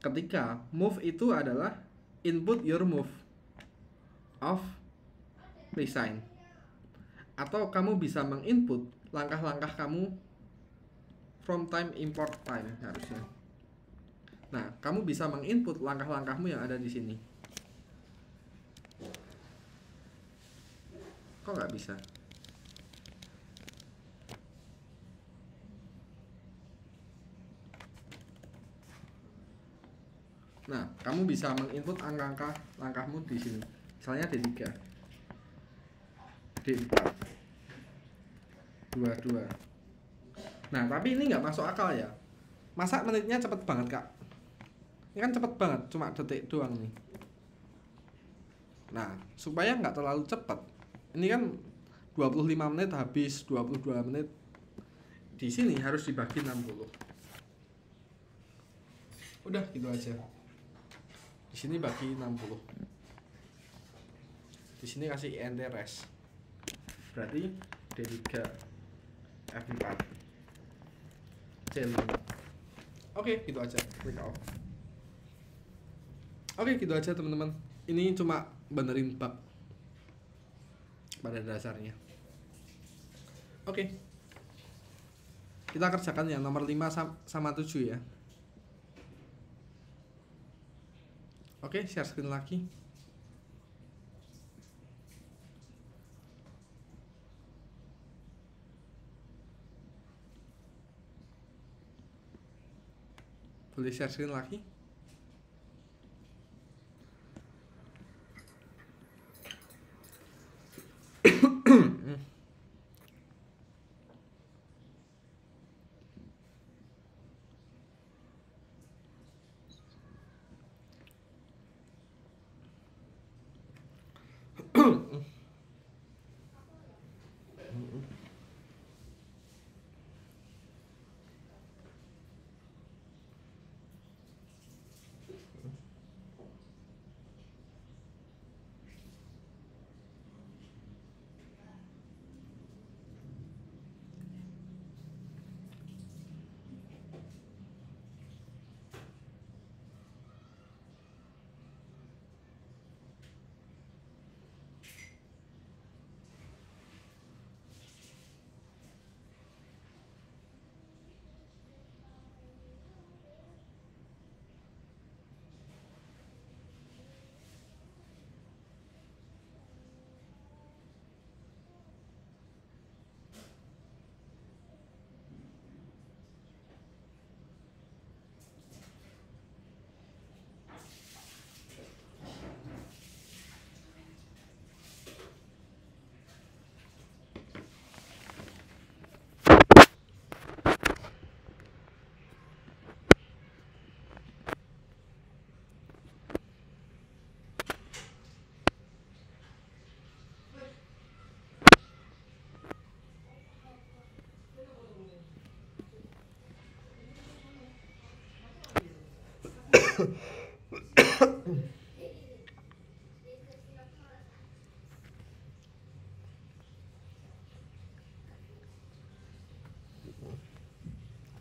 S1: Ketika move itu adalah input your move of resign. Atau kamu bisa menginput langkah-langkah kamu from time import time harusnya. Nah, kamu bisa menginput langkah-langkahmu yang ada di sini. Kok nggak bisa? Nah, kamu bisa menginput angka-angka langkahmu di sini. Misalnya D3, D4, 22. Nah, tapi ini nggak masuk akal ya. Masa menitnya cepet banget, Kak? Ini kan cepet banget, cuma detik doang nih. Nah, supaya nggak terlalu cepet, ini kan 25 menit habis, 22 menit. Di sini harus dibagi 60. Udah gitu aja. Di sini bagi 60. Di sini kasih int res. Berarti D3, F4, C5. Oke, gitu aja. Click off. Oke, gitu aja teman-teman. Ini cuma benerin bug pada dasarnya. Oke. Kita kerjakan yang nomor 5 sama 7 ya. Oke, share screen lagi. Boleh share screen lagi?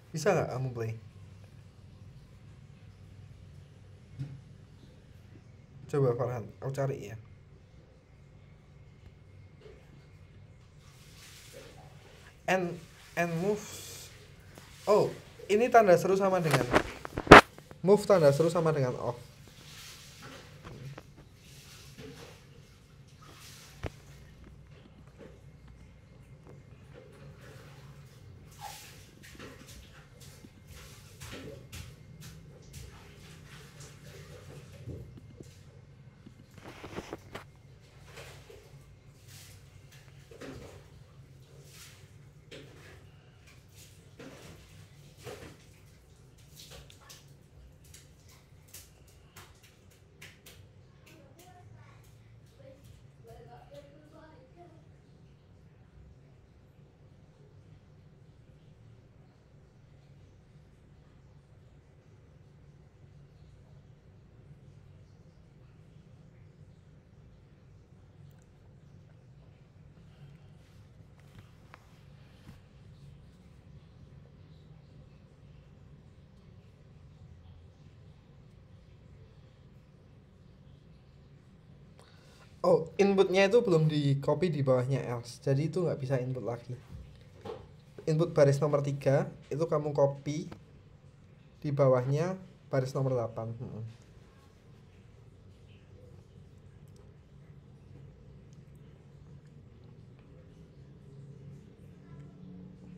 S1: Bisa nggak kamu play? Coba Farhan, aku cari ya. And move. Oh, ini tanda seru sama dengan move, tanda seru sama dengan off. Oh, inputnya itu belum di copy di bawahnya else, jadi itu nggak bisa input lagi. input baris nomor 3 itu kamu copy di bawahnya baris nomor 8.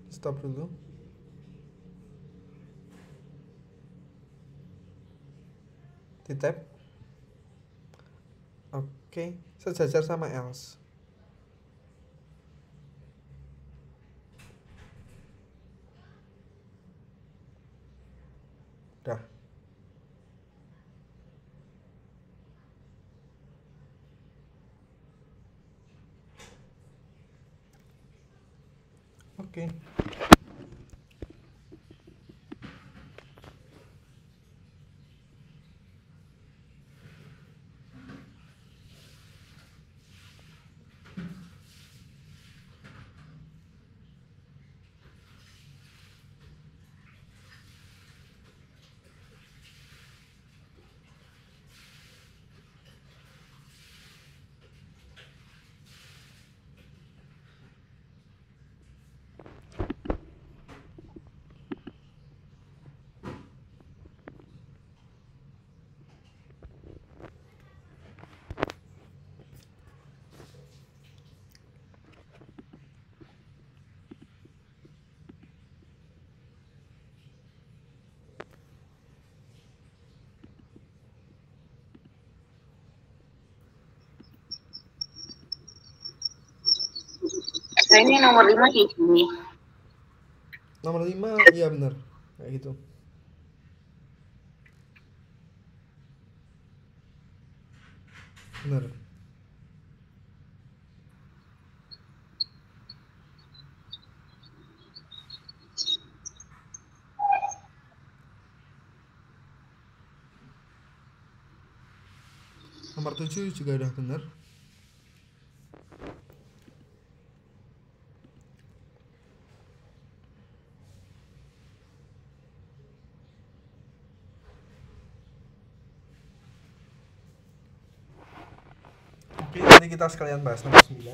S1: Stop dulu. Di tab. Oke, sejajar sama else. Dah. Oke.
S2: Ini nomor 5 kayak gini.
S1: Nomor 5, iya benar. Kayak gitu. Benar. Nomor 7 juga udah benar. Oke, nanti kita sekalian bahas nomor 9.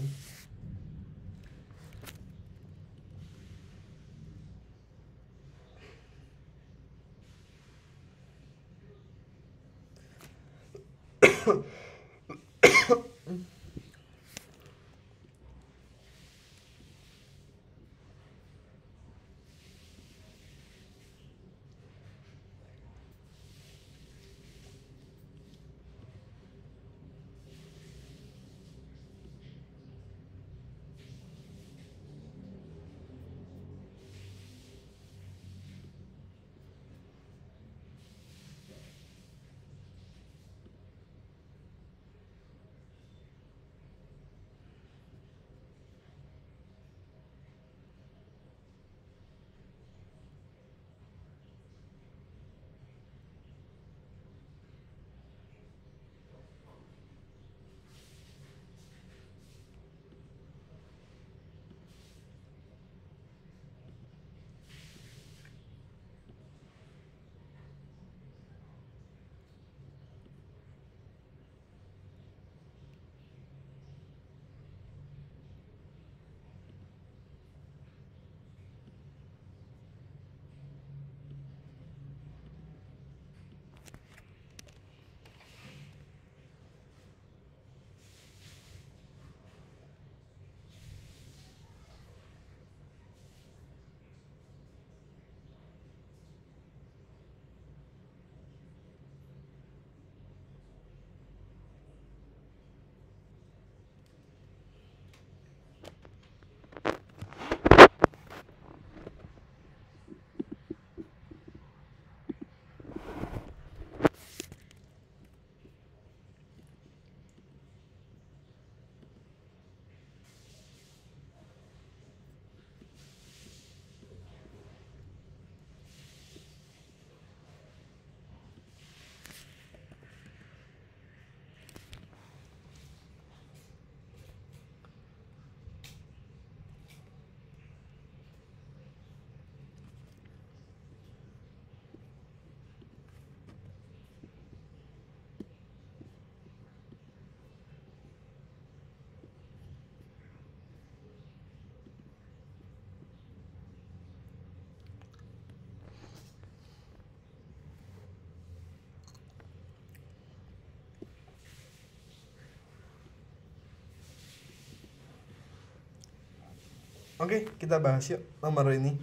S1: Oke, kita bahas yuk nomor ini.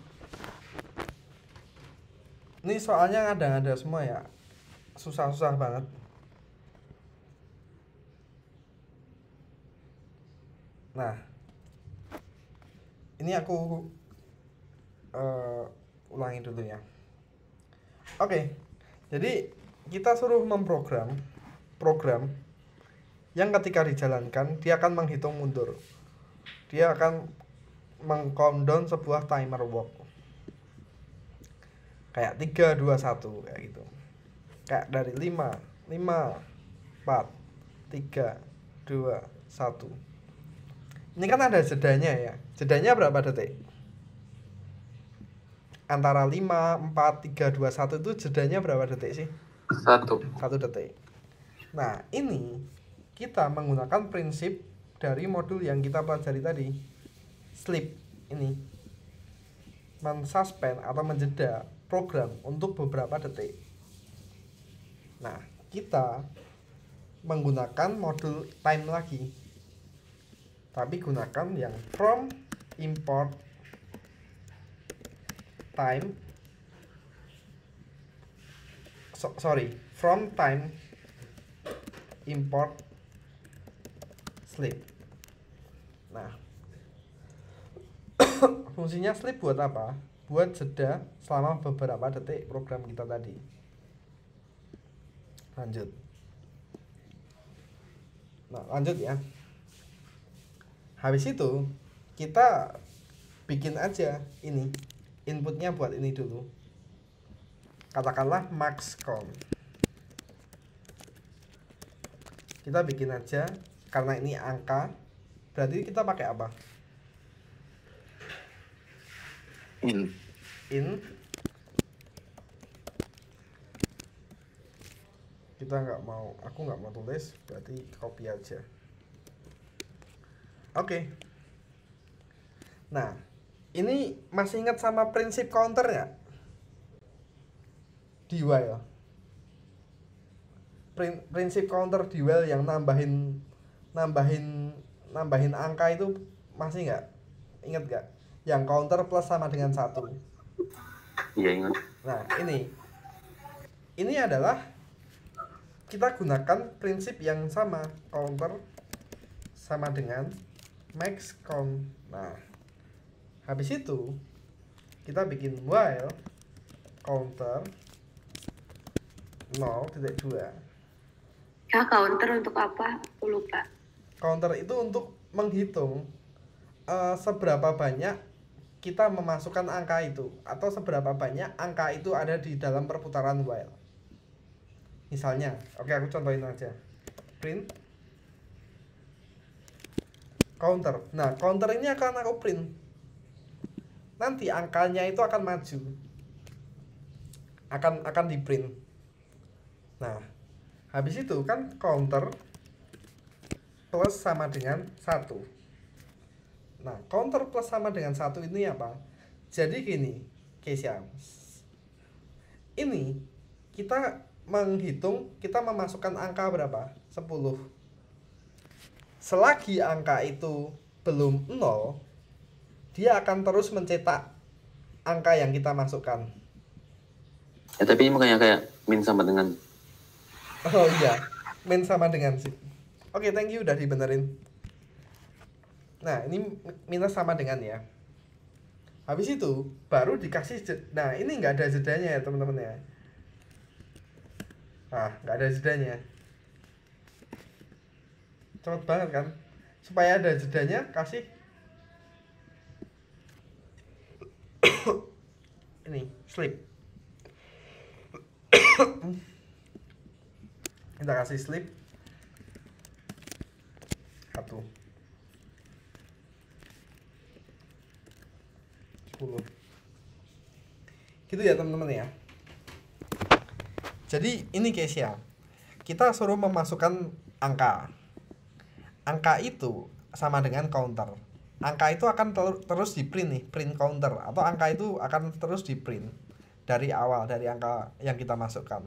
S1: Ini soalnya ada semua ya. Susah-susah banget. Nah, ini aku ulangi dulu ya. Oke, jadi kita suruh memprogram program yang ketika dijalankan dia akan menghitung mundur. Dia akan meng-countdown sebuah timer walk. Kayak 3, 2, 1 kayak gitu. Kayak dari 5, 4, 3, 2, 1. Ini kan ada jedanya ya. Jedanya berapa detik? Antara 5, 4, 3, 2, 1 itu jedanya berapa detik sih? 1 detik. Nah, ini kita menggunakan prinsip dari modul yang kita pelajari tadi. Sleep ini. Men-suspend atau menjeda program untuk beberapa detik. Nah, kita menggunakan modul time lagi. Tapi gunakan yang from import time from time import sleep. Nah, fungsinya sleep buat apa? Buat jeda selama beberapa detik program kita tadi. Lanjut. Nah, lanjut ya. Habis itu kita bikin aja ini. Inputnya buat ini dulu. Katakanlah max count. Kita bikin aja karena ini angka. Berarti kita pakai apa? In. Kita aku nggak mau tulis, berarti copy aja. Oke. Nah, ini masih ingat sama prinsip counter nggak? Di while. Prinsip counter di while yang nambahin angka itu masih nggak? Ingat nggak? Yang counter plus sama dengan 1.
S4: Iya, ingat.
S1: Nah, ini adalah kita gunakan prinsip yang sama. Counter sama dengan max count. Nah, habis itu kita bikin while counter 0.2.
S2: Ya, counter untuk apa? Aku lupa.
S1: Counter itu untuk menghitung seberapa banyak kita memasukkan angka itu, atau seberapa banyak angka itu ada di dalam perputaran while. Misalnya, oke, aku contohin aja. Print counter. Nah, counter ini akan aku print. Nanti angkanya itu akan maju. Akan di print. Nah, habis itu kan counter plus sama dengan 1. Nah, counter plus sama dengan 1 ini apa? Jadi gini, Kesia. Ini kita menghitung, kita memasukkan angka berapa? 10. Selagi angka itu belum 0, dia akan terus mencetak angka yang kita masukkan.
S4: Ya, tapi ini makanya kayak min sama dengan.
S1: Oh iya, min sama dengan sih. Oke, thank you udah dibenerin. Nah, ini minus sama dengan ya. Habis itu baru dikasih nah, ini nggak ada jedanya ya teman-teman ya. Nah, nggak ada jedanya. Cepet banget kan? Supaya ada jedanya, kasih ini sleep. Kita kasih sleep 1, 10. Gitu ya teman-teman ya. Jadi ini guys ya, kita suruh memasukkan angka. Angka itu sama dengan counter. Angka itu akan terus di print nih, print counter, atau angka itu akan terus di print dari awal, dari angka yang kita masukkan.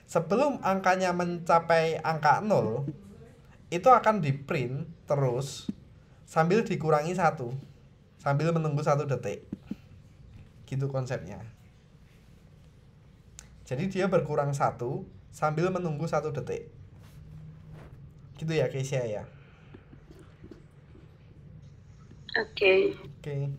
S1: Sebelum angkanya mencapai angka 0, itu akan di print terus sambil dikurangi 1. sambil menunggu 1 detik. Gitu konsepnya. Jadi dia berkurang 1 sambil menunggu 1 detik. Gitu ya Keisha ya.
S2: Oke.
S1: Oke.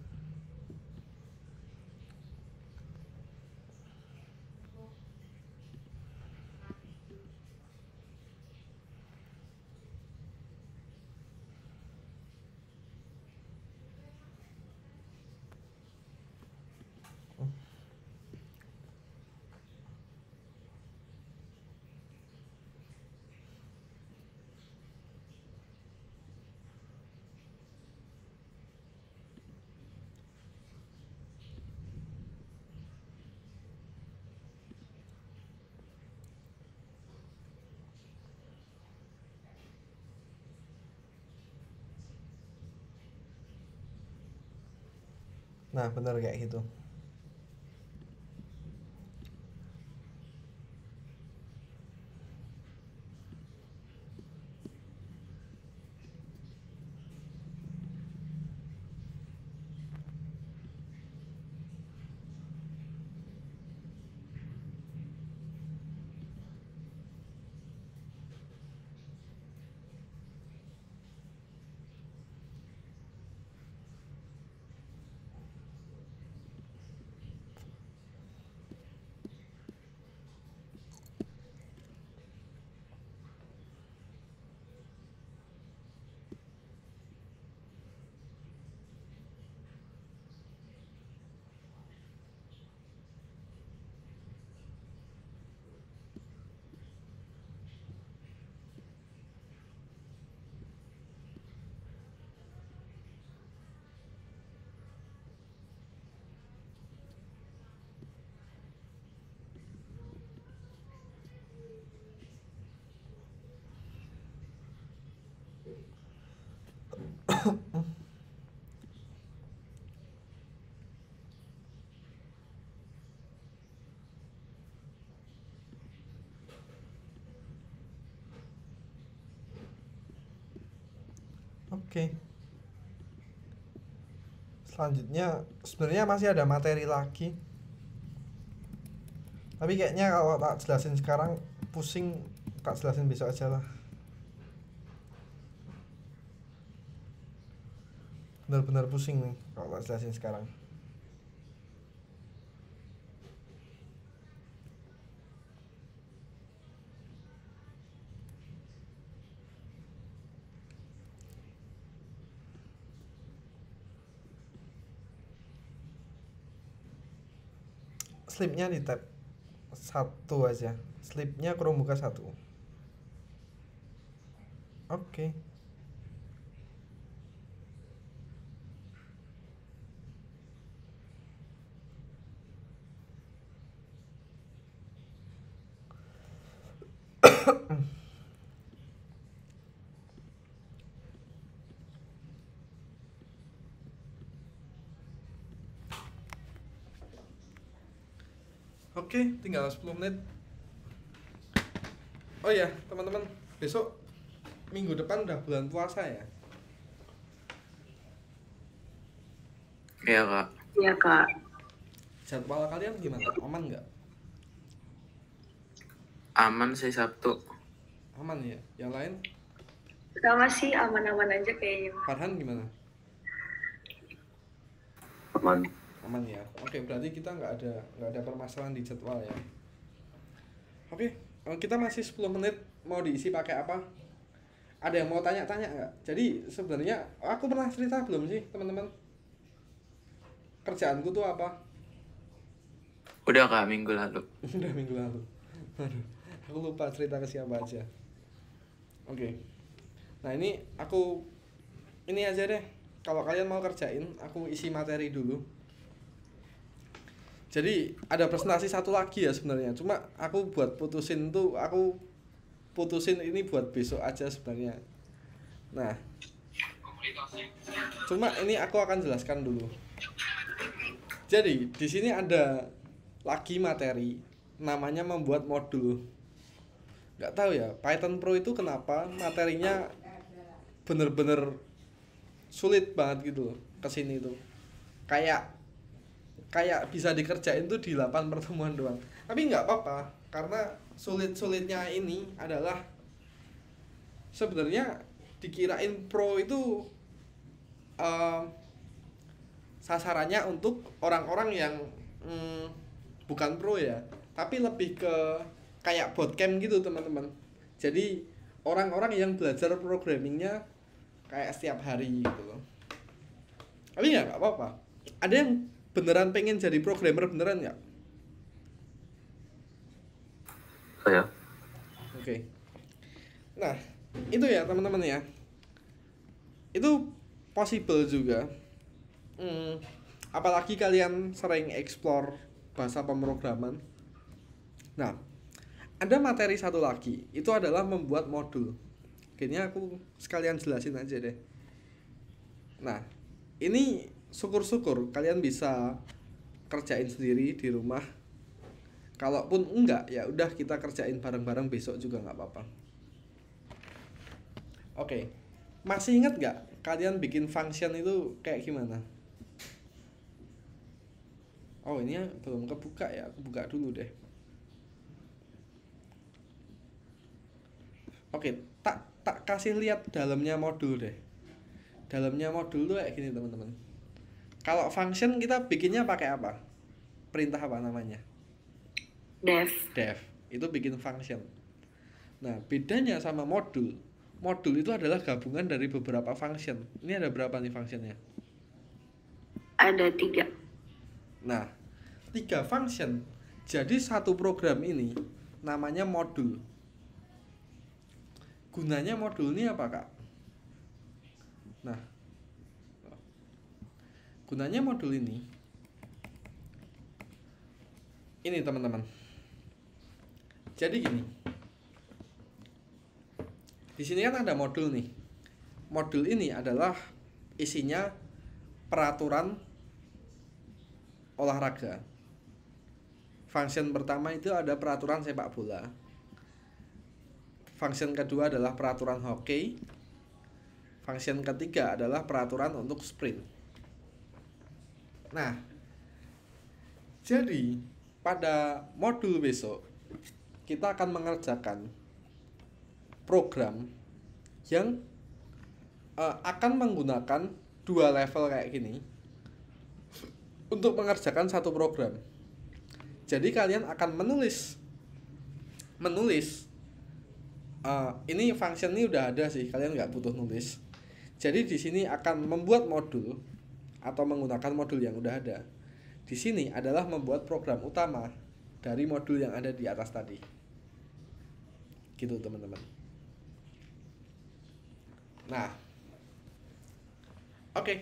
S1: Nah, bener kayak gitu. Oke. Selanjutnya sebenarnya masih ada materi lagi. Tapi kayaknya kalau tak jelasin sekarang pusing, tak jelasin besok aja lah. Benar-benar pusing nih kalau tak jelasin sekarang. Slipnya di tab 1 aja. Slipnya Chromebook 1. Oke. Oke, tinggal 10 menit. Oh ya, teman-teman, besok minggu depan udah bulan puasa ya.
S3: Iya kak.
S2: Iya kak.
S1: Jadwal kalian gimana? Aman nggak?
S3: Aman sih Sabtu.
S1: Aman ya. Yang lain?
S2: Sama sih aman-aman aja kayaknya.
S1: Farhan gimana?
S4: Aman.
S1: Aman ya. Oke, berarti kita nggak ada permasalahan di jadwal ya. Oke, kita masih 10 menit. Mau diisi pakai apa? Ada yang mau tanya-tanya nggak? Jadi sebenarnya aku pernah cerita belum sih teman-teman? Kerjaanku tuh apa?
S3: Udah kak, minggu lalu.
S1: Udah minggu lalu. Aduh, aku lupa cerita ke siapa aja. Oke. Nah ini aja deh. Kalau kalian mau kerjain, aku isi materi dulu. Jadi ada presentasi satu lagi ya sebenarnya. Cuma aku putusin ini buat besok aja sebenarnya. Nah, cuma ini aku akan jelaskan dulu. Jadi di sini ada lagi materi namanya membuat modul. Nggak tahu ya, Python Pro itu kenapa materinya bener-bener sulit banget gitu loh kesini tuh. kayak kayak bisa dikerjain tuh di 8 pertemuan doang. Tapi nggak apa-apa, karena sulit-sulitnya ini adalah sebenarnya dikirain pro itu sasarannya untuk orang-orang yang bukan pro ya, tapi lebih ke kayak bootcamp gitu teman-teman. Jadi orang-orang yang belajar programmingnya kayak setiap hari gitu loh. Tapi ya nggak apa-apa. Ada yang beneran pengen jadi programmer beneran nggak?
S4: Saya.
S1: Oke. Nah, itu ya teman-teman ya. Itu possible juga. Apalagi kalian sering explore bahasa pemrograman. Nah, ada materi satu lagi, itu adalah membuat modul. Kayaknya aku sekalian jelasin aja deh. Nah, ini syukur-syukur kalian bisa kerjain sendiri di rumah. Kalaupun enggak, ya udah kita kerjain bareng-bareng besok juga nggak apa-apa. Oke, masih ingat nggak kalian bikin function itu kayak gimana? Oh, ini belum kebuka ya, aku buka dulu deh. Oke, tak kasih lihat dalamnya modul deh. Dalamnya modul tuh kayak gini teman-teman. Kalau function kita bikinnya pakai apa? Perintah apa namanya?
S2: Dev.
S1: Itu bikin function. Nah, bedanya sama modul. Modul itu adalah gabungan dari beberapa function. Ini ada berapa nih functionnya?
S2: Ada 3.
S1: Nah, 3 function. Jadi satu program ini namanya modul. Gunanya modul ini apa, Kak? Nah, gunanya modul ini teman-teman. Jadi gini. Di sini kan ada modul nih. Modul ini adalah isinya peraturan olahraga. Function pertama itu ada peraturan sepak bola. Function kedua adalah peraturan hoki. Function ketiga adalah peraturan untuk sprint. Nah, jadi pada modul besok kita akan mengerjakan program yang akan menggunakan 2 level kayak gini untuk mengerjakan satu program. Jadi kalian akan menulis ini function ini udah ada sih, kalian nggak butuh nulis. Jadi di sini akan membuat modul atau menggunakan modul yang udah ada. Di sini adalah membuat program utama dari modul yang ada di atas tadi. Gitu teman-teman. Nah, oke.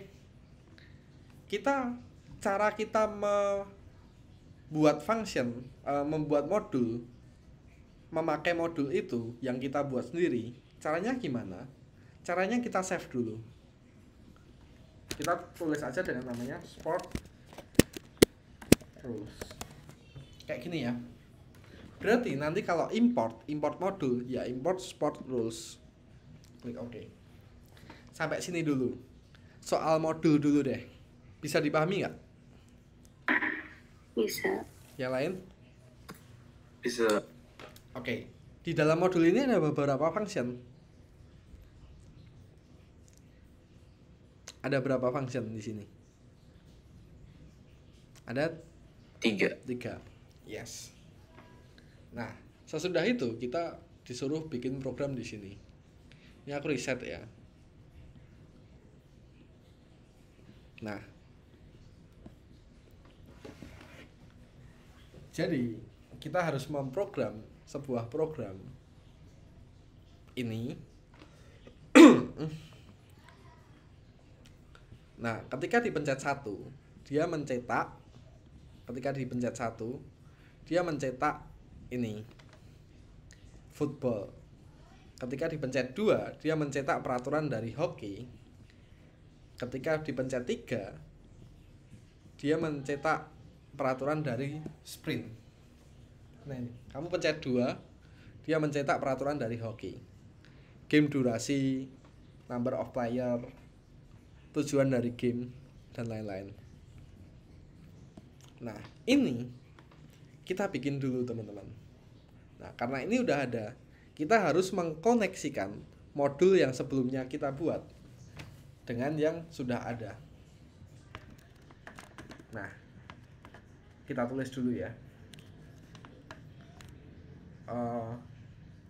S1: Cara kita membuat function, membuat modul, memakai modul itu yang kita buat sendiri. Caranya gimana? Caranya kita save dulu. Kita tulis aja dengan namanya sport rules. Kayak gini ya. Berarti nanti kalau import modul, ya import sport rules. Klik OK. Sampai sini dulu. Soal modul dulu deh. Bisa dipahami nggak?
S2: Bisa.
S1: Yang lain?
S3: Bisa.
S1: Oke. Di dalam modul ini ada beberapa function. Ada berapa function di sini? Ada
S3: 3.
S1: 3. Yes. Nah, sesudah itu kita disuruh bikin program di sini. Ini aku reset ya. Nah, jadi kita harus memprogram sebuah program ini. Nah, ketika dipencet 1, dia mencetak. Ketika dipencet 1, dia mencetak ini football. Ketika dipencet 2, dia mencetak peraturan dari hoki. Ketika dipencet 3, dia mencetak peraturan dari sprint. Nah ini, kamu pencet 2, dia mencetak peraturan dari hoki. Game durasi, number of player, tujuan dari game, dan lain-lain. Nah, ini kita bikin dulu teman-teman. Nah, karena ini udah ada, kita harus mengkoneksikan modul yang sebelumnya kita buat dengan yang sudah ada. Nah, kita tulis dulu ya.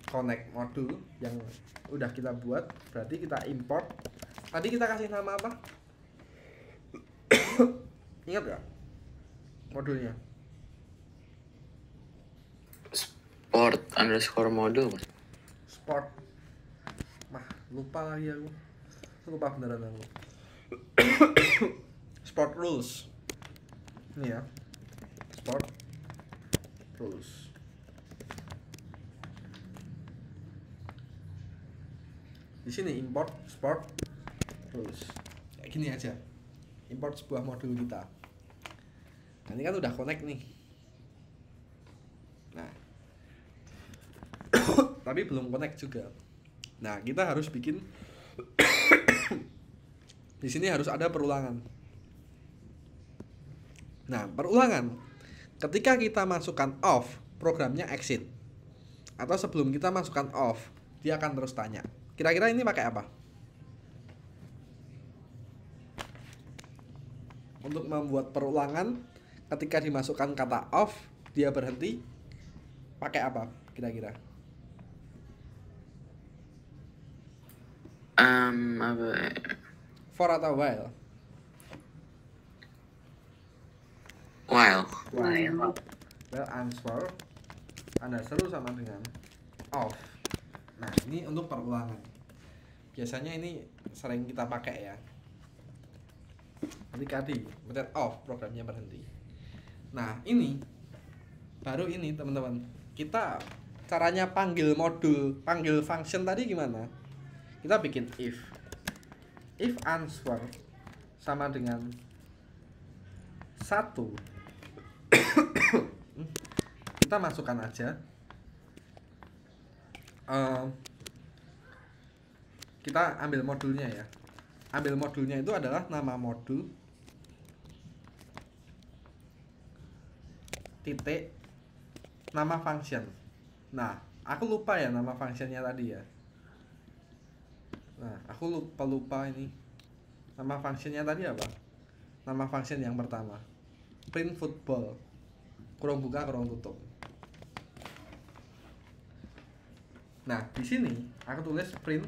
S1: Connect modul yang udah kita buat, berarti kita import. Tadi kita kasih nama apa? Ingat gak modulnya?
S3: Sport underscore modul, Mas.
S1: Sport. Lupa lagi aku. Lupa beneran aku. Sport rules. Ini ya. Sport rules. Di sini import sport rules. Kayak gini aja. Import sebuah modul kita. Nah, ini kan udah connect nih. Nah. Tapi belum connect juga. Nah, kita harus bikin di sini harus ada perulangan. Nah, perulangan ketika kita masukkan off, programnya exit. Atau sebelum kita masukkan off, dia akan terus tanya. Kira-kira ini pakai apa? Untuk membuat perulangan, ketika dimasukkan kata off, dia berhenti. Pakai apa kira-kira?
S3: Apa?
S1: For atau while?
S3: While.
S1: Well answer Anda seru sama dengan off. Nah, ini untuk perulangan. Biasanya ini sering kita pakai ya. Ketika di pencet off, programnya berhenti. Nah, ini baru ini teman-teman. Kita caranya panggil modul, panggil function tadi gimana? Kita bikin if answer sama dengan 1. Kita masukkan aja. Kita ambil modulnya ya. Ambil modulnya itu adalah nama modul titik nama function. Nah, aku lupa ya nama functionnya tadi ya. Nah, aku lupa ini. Nama functionnya tadi apa? Nama function yang pertama. Print football. Kurung buka, kurung tutup. Nah, di sini aku tulis print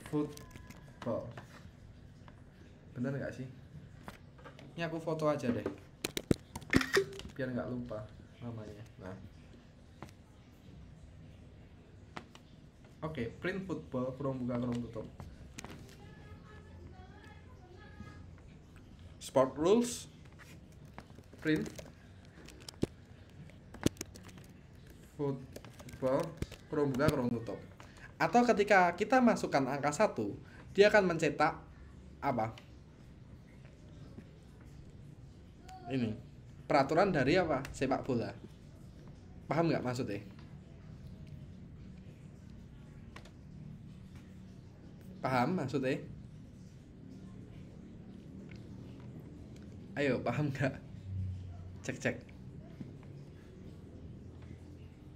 S1: football. Bener nggak sih? Ini aku foto aja deh, biar nggak lupa namanya. Nah, oke, print football, kurung buka, kurung tutup. Sport rules, print football, kurung buka, kurung tutup. Atau ketika kita masukkan angka 1, dia akan mencetak apa? Ini peraturan dari apa? Sepak bola. Paham nggak maksudnya? Paham maksudnya? Ayo, paham nggak? Cek.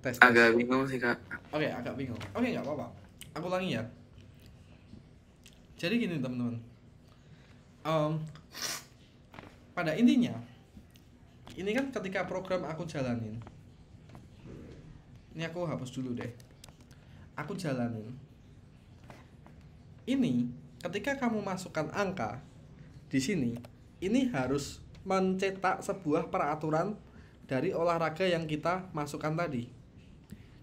S1: Tes.
S3: Agak bingung sih, Kak.
S1: Oke, agak bingung. Oke, nggak apa-apa. Aku ulangi ya. Jadi gini teman-teman. Pada intinya, ini kan ketika program aku jalanin. Ini aku hapus dulu deh. Aku jalanin. Ini ketika kamu masukkan angka di sini, ini harus mencetak sebuah peraturan dari olahraga yang kita masukkan tadi.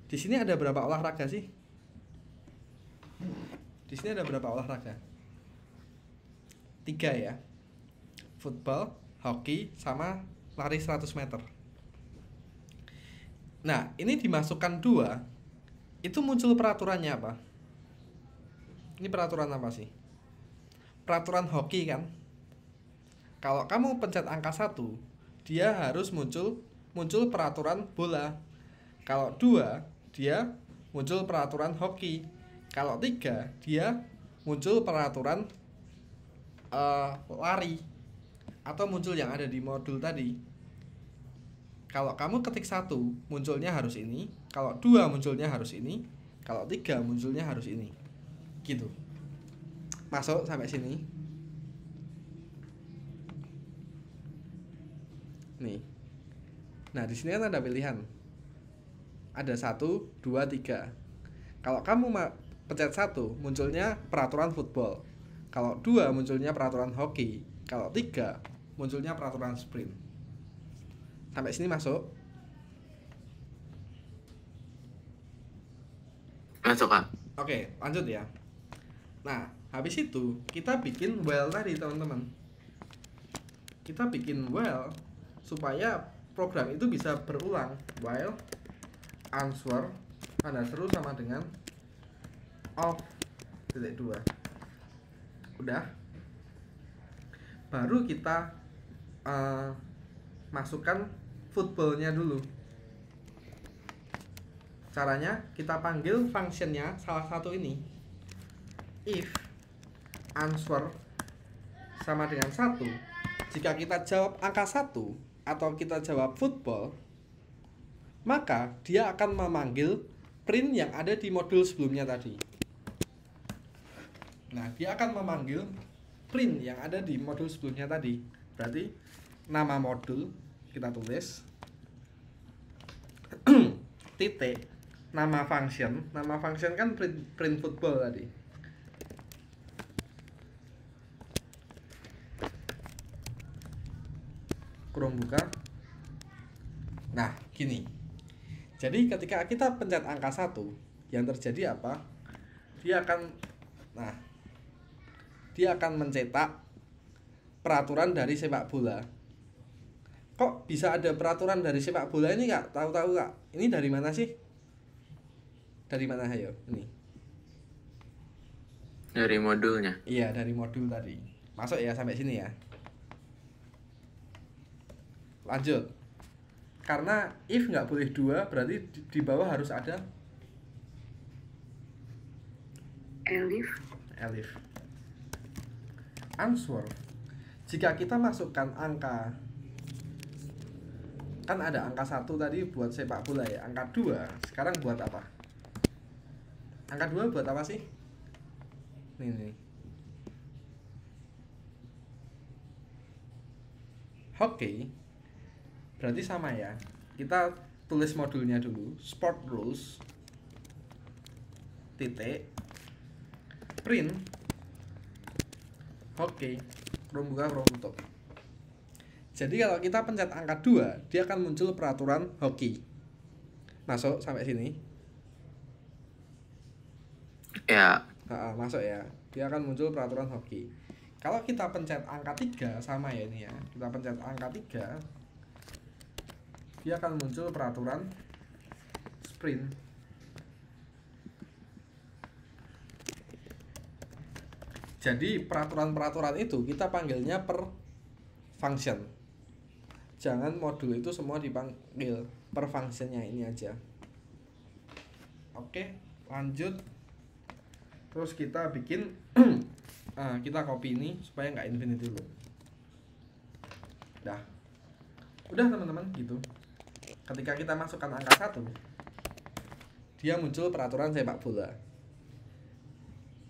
S1: Di sini ada berapa olahraga sih? Di sini ada berapa olahraga? 3 ya. Football, hoki, sama lari 100 meter. Nah, ini dimasukkan 2. Itu muncul peraturannya apa? Ini peraturan apa sih? Peraturan hoki kan? Kalau kamu pencet angka 1, dia harus muncul peraturan bola. Kalau 2, dia muncul peraturan hoki. Kalau 3, dia muncul peraturan lari. atau muncul yang ada di modul tadi. Kalau kamu ketik 1, munculnya harus ini. Kalau 2, munculnya harus ini. Kalau 3, munculnya harus ini. Gitu. Masuk sampai sini. Nih. Nah, di sini kan ada pilihan. Ada 1, 2, 3. Kalau kamu pencet 1, munculnya peraturan football. Kalau 2, munculnya peraturan hoki. Kalau 3, munculnya peraturan sprint. Sampai sini masuk?
S3: Masuk, Kak.
S1: Oke, lanjut ya. Nah, habis itu kita bikin while tadi, teman-teman. Kita bikin while supaya program itu bisa berulang. While answer tanda seru sama dengan of titik 2. Udah. Baru kita masukkan footballnya dulu. Caranya kita panggil functionnya salah satu ini. If answer sama dengan 1, jika kita jawab angka 1 atau kita jawab football, maka dia akan memanggil print yang ada di modul sebelumnya tadi. Nah, dia akan memanggil print yang ada di modul sebelumnya tadi. Berarti nama modul kita tulis titik nama function kan print football tadi. Kurung buka. Nah, gini. Jadi ketika kita pencet angka 1, yang terjadi apa? Dia akan mencetak peraturan dari sepak bola. Kok bisa ada peraturan dari sepak bola ini, Kak? Tahu-tahu, Kak? Ini dari mana sih? Dari mana, ayo? Ini.
S3: Dari modulnya.
S1: Iya, dari modul tadi. Masuk ya sampai sini ya. Lanjut. Karena if nggak boleh 2, berarti di bawah harus ada elif. Answer. Jika kita masukkan angka, kan ada angka 1 tadi buat sepak bola ya. Angka 2 sekarang buat apa? Angka 2 buat apa sih? Nih. Oke. Berarti sama ya. Kita tulis modulnya dulu. Sport rules titik print. Oke. Chrome buka, Chrome tutup. Jadi kalau kita pencet angka 2, dia akan muncul peraturan hoki. Masuk sampai sini.
S3: Ya.
S1: Masuk ya. Dia akan muncul peraturan hoki. Kalau kita pencet angka 3, sama ya ini ya. Kita pencet angka 3, dia akan muncul peraturan sprint. Jadi peraturan-peraturan itu kita panggilnya per function. Jangan modul itu semua dipanggil, per functionnya ini aja. Oke, lanjut. Terus kita bikin kita copy ini supaya nggak infinity loop. Udah teman-teman gitu. Ketika kita masukkan angka 1, dia muncul peraturan sepak bola.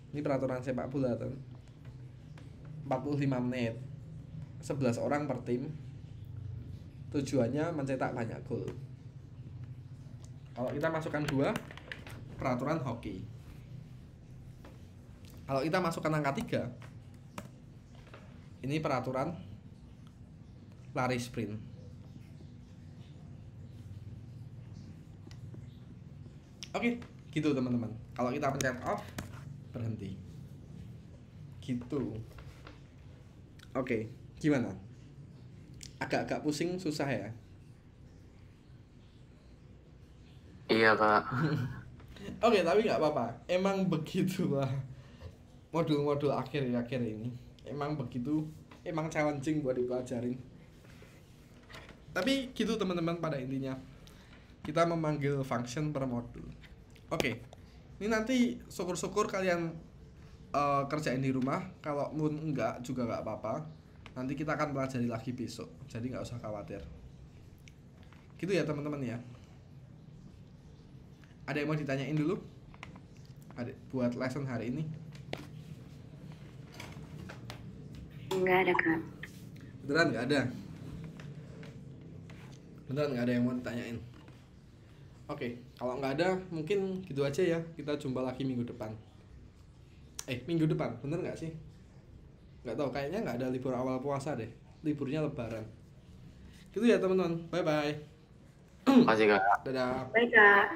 S1: Ini peraturan sepak bola kan. 45 menit. 11 orang per tim. Tujuannya mencetak banyak gol. Kalau kita masukkan 2, peraturan hoki. Kalau kita masukkan angka 3, ini peraturan lari sprint. Oke, gitu teman-teman. Kalau kita pencet off, berhenti. Gitu. Oke, gimana? Agak-agak pusing, susah ya?
S3: Iya, Kak.
S1: Oke, tapi nggak apa-apa. Emang begitulah modul-modul akhir-akhir ini. Emang begitu. Emang challenging buat dipelajarin. Tapi gitu teman-teman, pada intinya kita memanggil function per modul. Oke. Ini nanti syukur-syukur kalian kerjain di rumah. Kalau enggak juga nggak apa-apa. Nanti kita akan pelajari lagi besok. Jadi nggak usah khawatir. Gitu ya teman-teman ya. Ada yang mau ditanyain dulu? Ada buat lesson hari ini?
S2: Enggak ada, Kak.
S1: Beneran nggak ada? Beneran nggak ada yang mau ditanyain? Oke, kalau nggak ada mungkin gitu aja ya. Kita jumpa lagi minggu depan. Minggu depan, bener nggak sih? Nggak tahu, kayaknya nggak ada libur awal puasa deh. Liburnya lebaran. Gitu ya teman-teman. Bye-bye.
S3: Makasih Kak.
S1: Dadah.
S2: Baik, Kak.